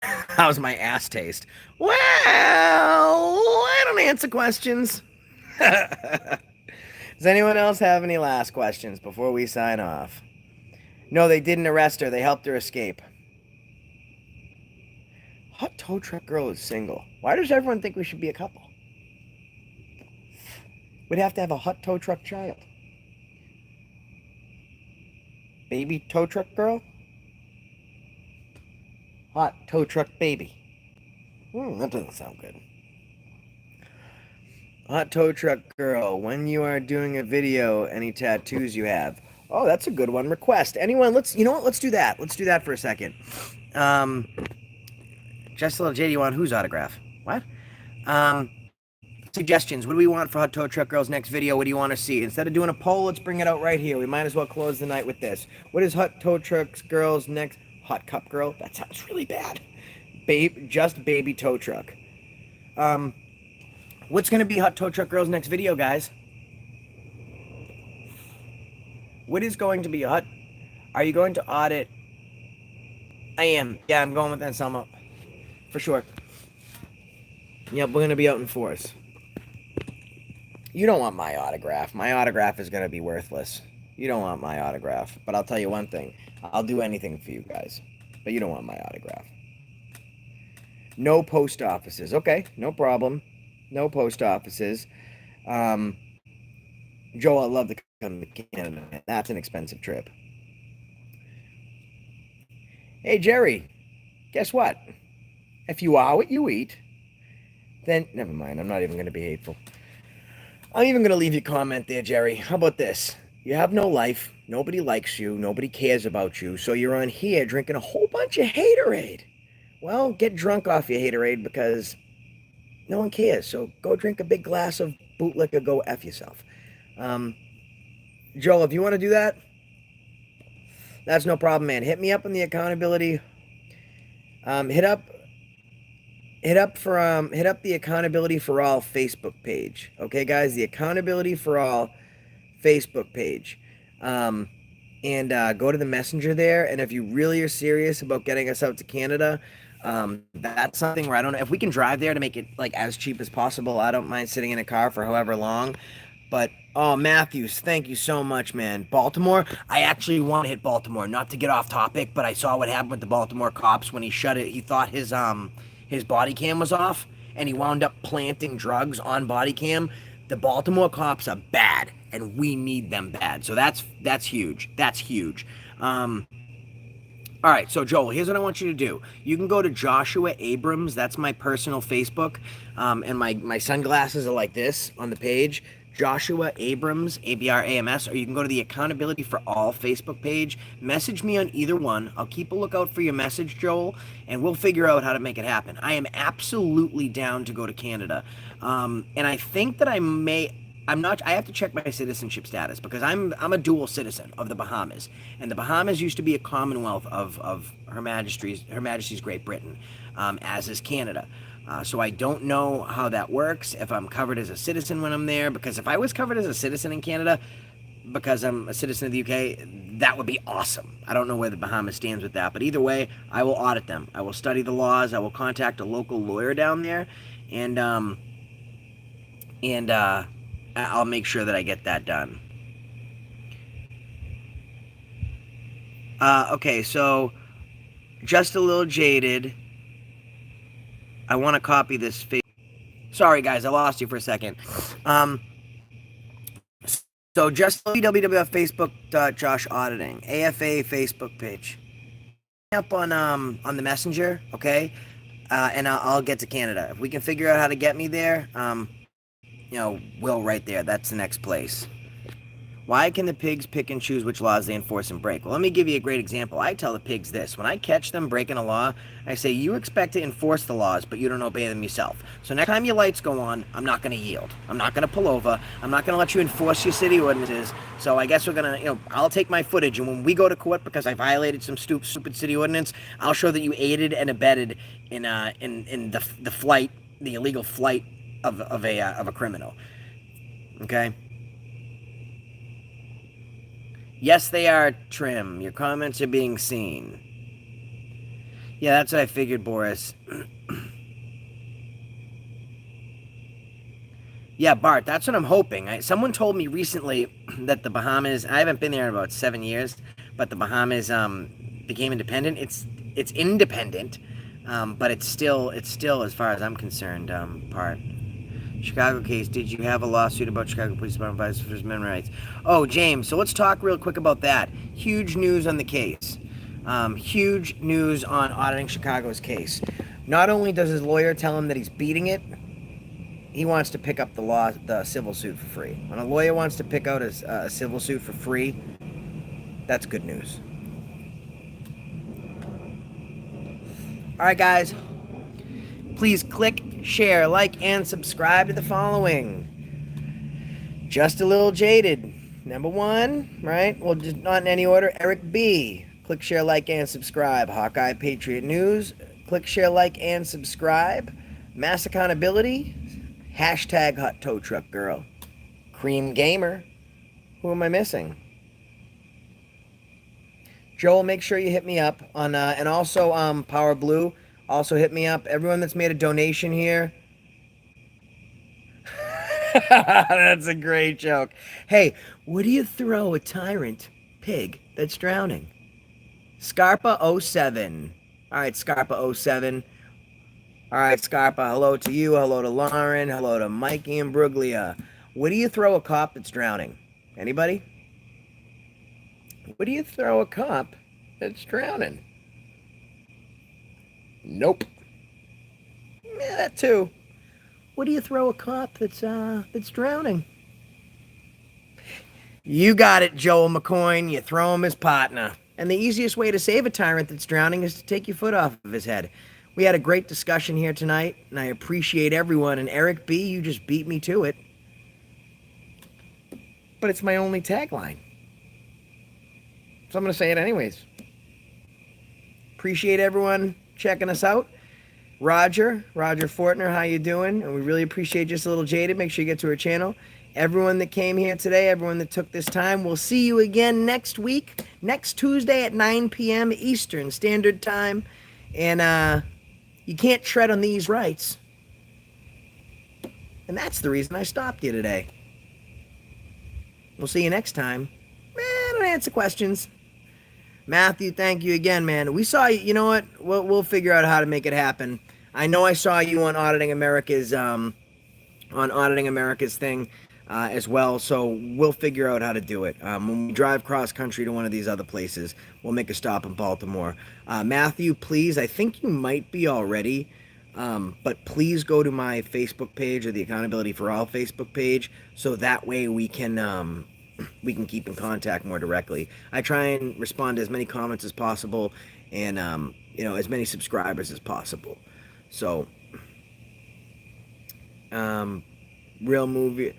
How's my ass taste? Well, I don't answer questions. Does anyone else have any last questions before we sign off? No, they didn't arrest her. They helped her escape. Hot tow truck girl is single. Why does everyone think we should be a couple? We'd have to have a hot tow truck child. Baby tow truck girl? Hot tow truck baby. That doesn't sound good. Hot tow truck girl, when you are doing a video, any tattoos you have? Oh, that's a good one. Request. Anyone, you know what? Let's do that. Let's do that for a second. Just a little JD, you want whose autograph? What? Suggestions. What do we want for Hot Tow Truck Girl's next video? What do you want to see? Instead of doing a poll, let's bring it out right here. We might as well close the night with this. What is Hot Tow Truck Girl's next... Hot Cup Girl? That sounds really bad. Just baby tow truck. What's going to be Hot Tow Truck Girl's next video, guys? What is going to be hot? Are you going to audit? I am. Yeah, I'm going with Anselmo. For sure. Yep, we're going to be out in force. You don't want my autograph. My autograph is going to be worthless. You don't want my autograph. But I'll tell you one thing. I'll do anything for you guys. But you don't want my autograph. No post offices. Okay, no problem. No post offices. Joel, I'd love to come to Canada. That's an expensive trip. Hey, Jerry. Guess what? If you are what you eat, then never mind. I'm not even going to be hateful. I'm even going to leave you a comment there, Jerry. How about this? You have no life. Nobody likes you. Nobody cares about you. So you're on here drinking a whole bunch of haterade. Well, get drunk off your haterade because no one cares. So go drink a big glass of bootlicker. Go F yourself. Joel, if you want to do that, that's no problem, man. Hit me up on the accountability. Hit up the Accountability for All Facebook page. Okay, guys, the Accountability for All Facebook page. And go to the messenger there. And if you really are serious about getting us out to Canada, that's something where I don't know if we can drive there to make it like as cheap as possible. I don't mind sitting in a car for however long. But oh, Matthews, thank you so much, man. Baltimore, I actually want to hit Baltimore, not to get off topic, but I saw what happened with the Baltimore cops when he shut it. He thought his body cam was off, and he wound up planting drugs on body cam. The Baltimore cops are bad, and we need them bad. So that's huge. That's huge. All right, so Joel, here's what I want you to do. You can go to Joshua Abrams. That's my personal Facebook, and my sunglasses are like this on the page. Joshua Abrams, Abrams, or you can go to the Accountability for All Facebook page. Message me on either one. I'll keep a lookout for your message, Joel, and we'll figure out how to make it happen. I am absolutely down to go to Canada. And I think that I have to check my citizenship status because I'm a dual citizen of the Bahamas. And the Bahamas used to be a commonwealth of Her Majesty's Great Britain, as is Canada. So I don't know how that works, if I'm covered as a citizen when I'm there, because if I was covered as a citizen in Canada, because I'm a citizen of the UK, that would be awesome. I don't know where the Bahamas stands with that, but either way, I will audit them. I will study the laws. I will contact a local lawyer down there, and I'll make sure that I get that done. Okay, so just a little jaded. I want to copy this. Sorry, guys, I lost you for a second. So just www Facebook Josh Auditing AFA Facebook page. Up on the messenger, okay? and I'll get to Canada. If we can figure out how to get me there, Will right there. That's the next place. Why can the pigs pick and choose which laws they enforce and break? Well, let me give you a great example. I tell the pigs this. When I catch them breaking a law, I say, you expect to enforce the laws, but you don't obey them yourself. So next time your lights go on, I'm not going to yield. I'm not going to pull over. I'm not going to let you enforce your city ordinances. So I guess we're going to, I'll take my footage, and when we go to court because I violated some stupid city ordinance, I'll show that you aided and abetted in the flight, the illegal flight of a criminal. Okay? Yes, they are, Trim. Your comments are being seen. Yeah, that's what I figured, Boris. Yeah, Bart, that's what I'm hoping. Someone told me recently that the Bahamas, I haven't been there in about 7 years, but the Bahamas became independent. It's independent, but it's still, as far as I'm concerned, part. Chicago case, did you have a lawsuit about Chicago Police Department violations of First Amendment rights? Oh, James, so let's talk real quick about that. Huge news on the case. Huge news on auditing Chicago's case. Not only does his lawyer tell him that he's beating it, he wants to pick up the civil suit for free. When a lawyer wants to pick out a civil suit for free, that's good news. All right, guys. Please click, share, like, and subscribe to the following. Just a Little Jaded. Number 1, right? Well, just not in any order. Eric B. Click, share, like, and subscribe. Hawkeye Patriot News. Click, share, like, and subscribe. Mass Accountability. Hashtag Hot Tow Truck Girl. Cream Gamer. Who am I missing? Joel, make sure you hit me up on, and also Power Blue. Also hit me up. Everyone that's made a donation here. That's a great joke. Hey, what do you throw a tyrant pig that's drowning? Scarpa07. All right, Scarpa07. All right, Scarpa, hello to you. Hello to Lauren. Hello to Mikey and Bruglia. What do you throw a cop that's drowning? Anybody? What do you throw a cop that's drowning? Nope. Yeah, that too. What do you throw a cop that's drowning? You got it, Joel McCoy. You throw him his partner. And the easiest way to save a tyrant that's drowning is to take your foot off of his head. We had a great discussion here tonight, and I appreciate everyone. And Eric B., you just beat me to it. But it's my only tagline. So I'm going to say it anyways. Appreciate everyone checking us out. Roger Fortner, how you doing? And we really appreciate Just a Little Jaded. Make sure you get to her channel. Everyone that came here today, everyone that took this time, we'll see you again next week, next Tuesday at 9 p.m. Eastern Standard Time. And you can't tread on these rights. And that's the reason I stopped you today. We'll see you next time. I don't answer questions. Matthew, thank you again, man. We saw you. You know what? We'll figure out how to make it happen. I know I saw you on Auditing America's thing as well. So we'll figure out how to do it. When we drive cross country to one of these other places, we'll make a stop in Baltimore. Matthew, please. I think you might be already, but please go to my Facebook page or the Accountability for All Facebook page, so that way we can keep in contact more directly. I try and respond to as many comments as possible, and as many subscribers as possible. So, real movie.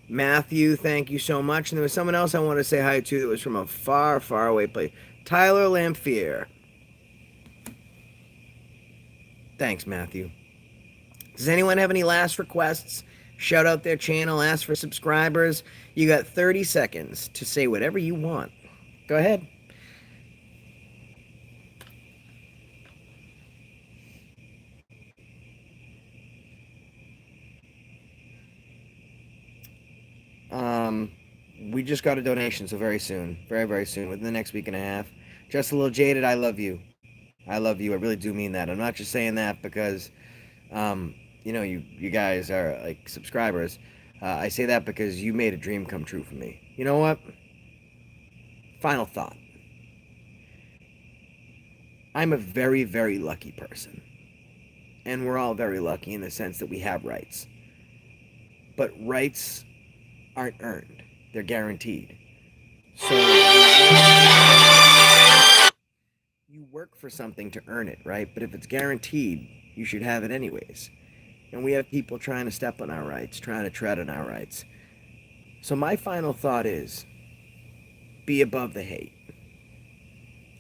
Matthew, thank you so much. And there was someone else I wanted to say hi to that was from a far, far away place. Tyler Lamphere. Thanks, Matthew. Does anyone have any last requests? Shout out their channel, ask for subscribers. You got 30 seconds to say whatever you want. Go ahead. We just got a donation, so very soon. Very, very soon. Within the next week and a half. Just a Little Jaded, I love you. I love you. I really do mean that. I'm not just saying that because, you guys are, like, subscribers. I say that because you made a dream come true for me. You know what? Final thought. I'm a very, very lucky person. And we're all very lucky in the sense that we have rights. But rights aren't earned, they're guaranteed. So you work for something to earn it, right? But if it's guaranteed, you should have it anyways. And we have people trying to step on our rights, trying to tread on our rights. So my final thought is be above the hate.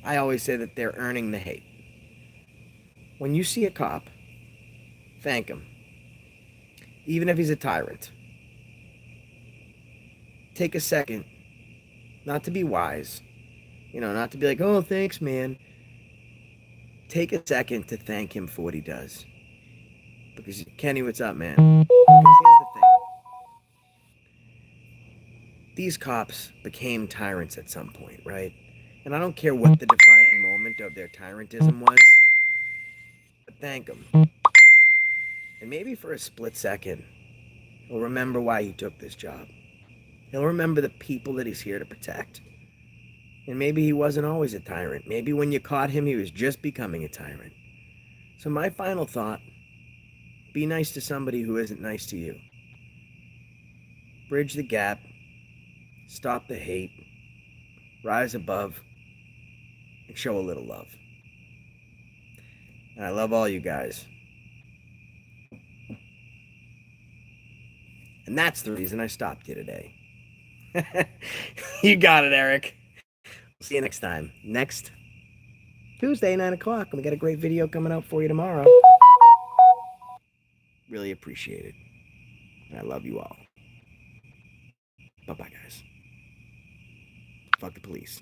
I always say that they're earning the hate. When you see a cop, thank him. Even if he's a tyrant. Take a second, not to be wise, not to be like, oh, thanks, man. Take a second to thank him for what he does. Because, Kenny, what's up, man? Because here's the thing. These cops became tyrants at some point, right? And I don't care what the defining moment of their tyrantism was, but thank them. And maybe for a split second, he'll remember why he took this job. He'll remember the people that he's here to protect. And maybe he wasn't always a tyrant. Maybe when you caught him, he was just becoming a tyrant. So my final thought, be nice to somebody who isn't nice to you. Bridge the gap. Stop the hate. Rise above. And show a little love. And I love all you guys. And that's the reason I stopped you today. You got it, Eric. See you next time. Next Tuesday, 9 o'clock. And we got a great video coming out for you tomorrow. Really appreciate it. And I love you all. Bye-bye, guys. Fuck the police.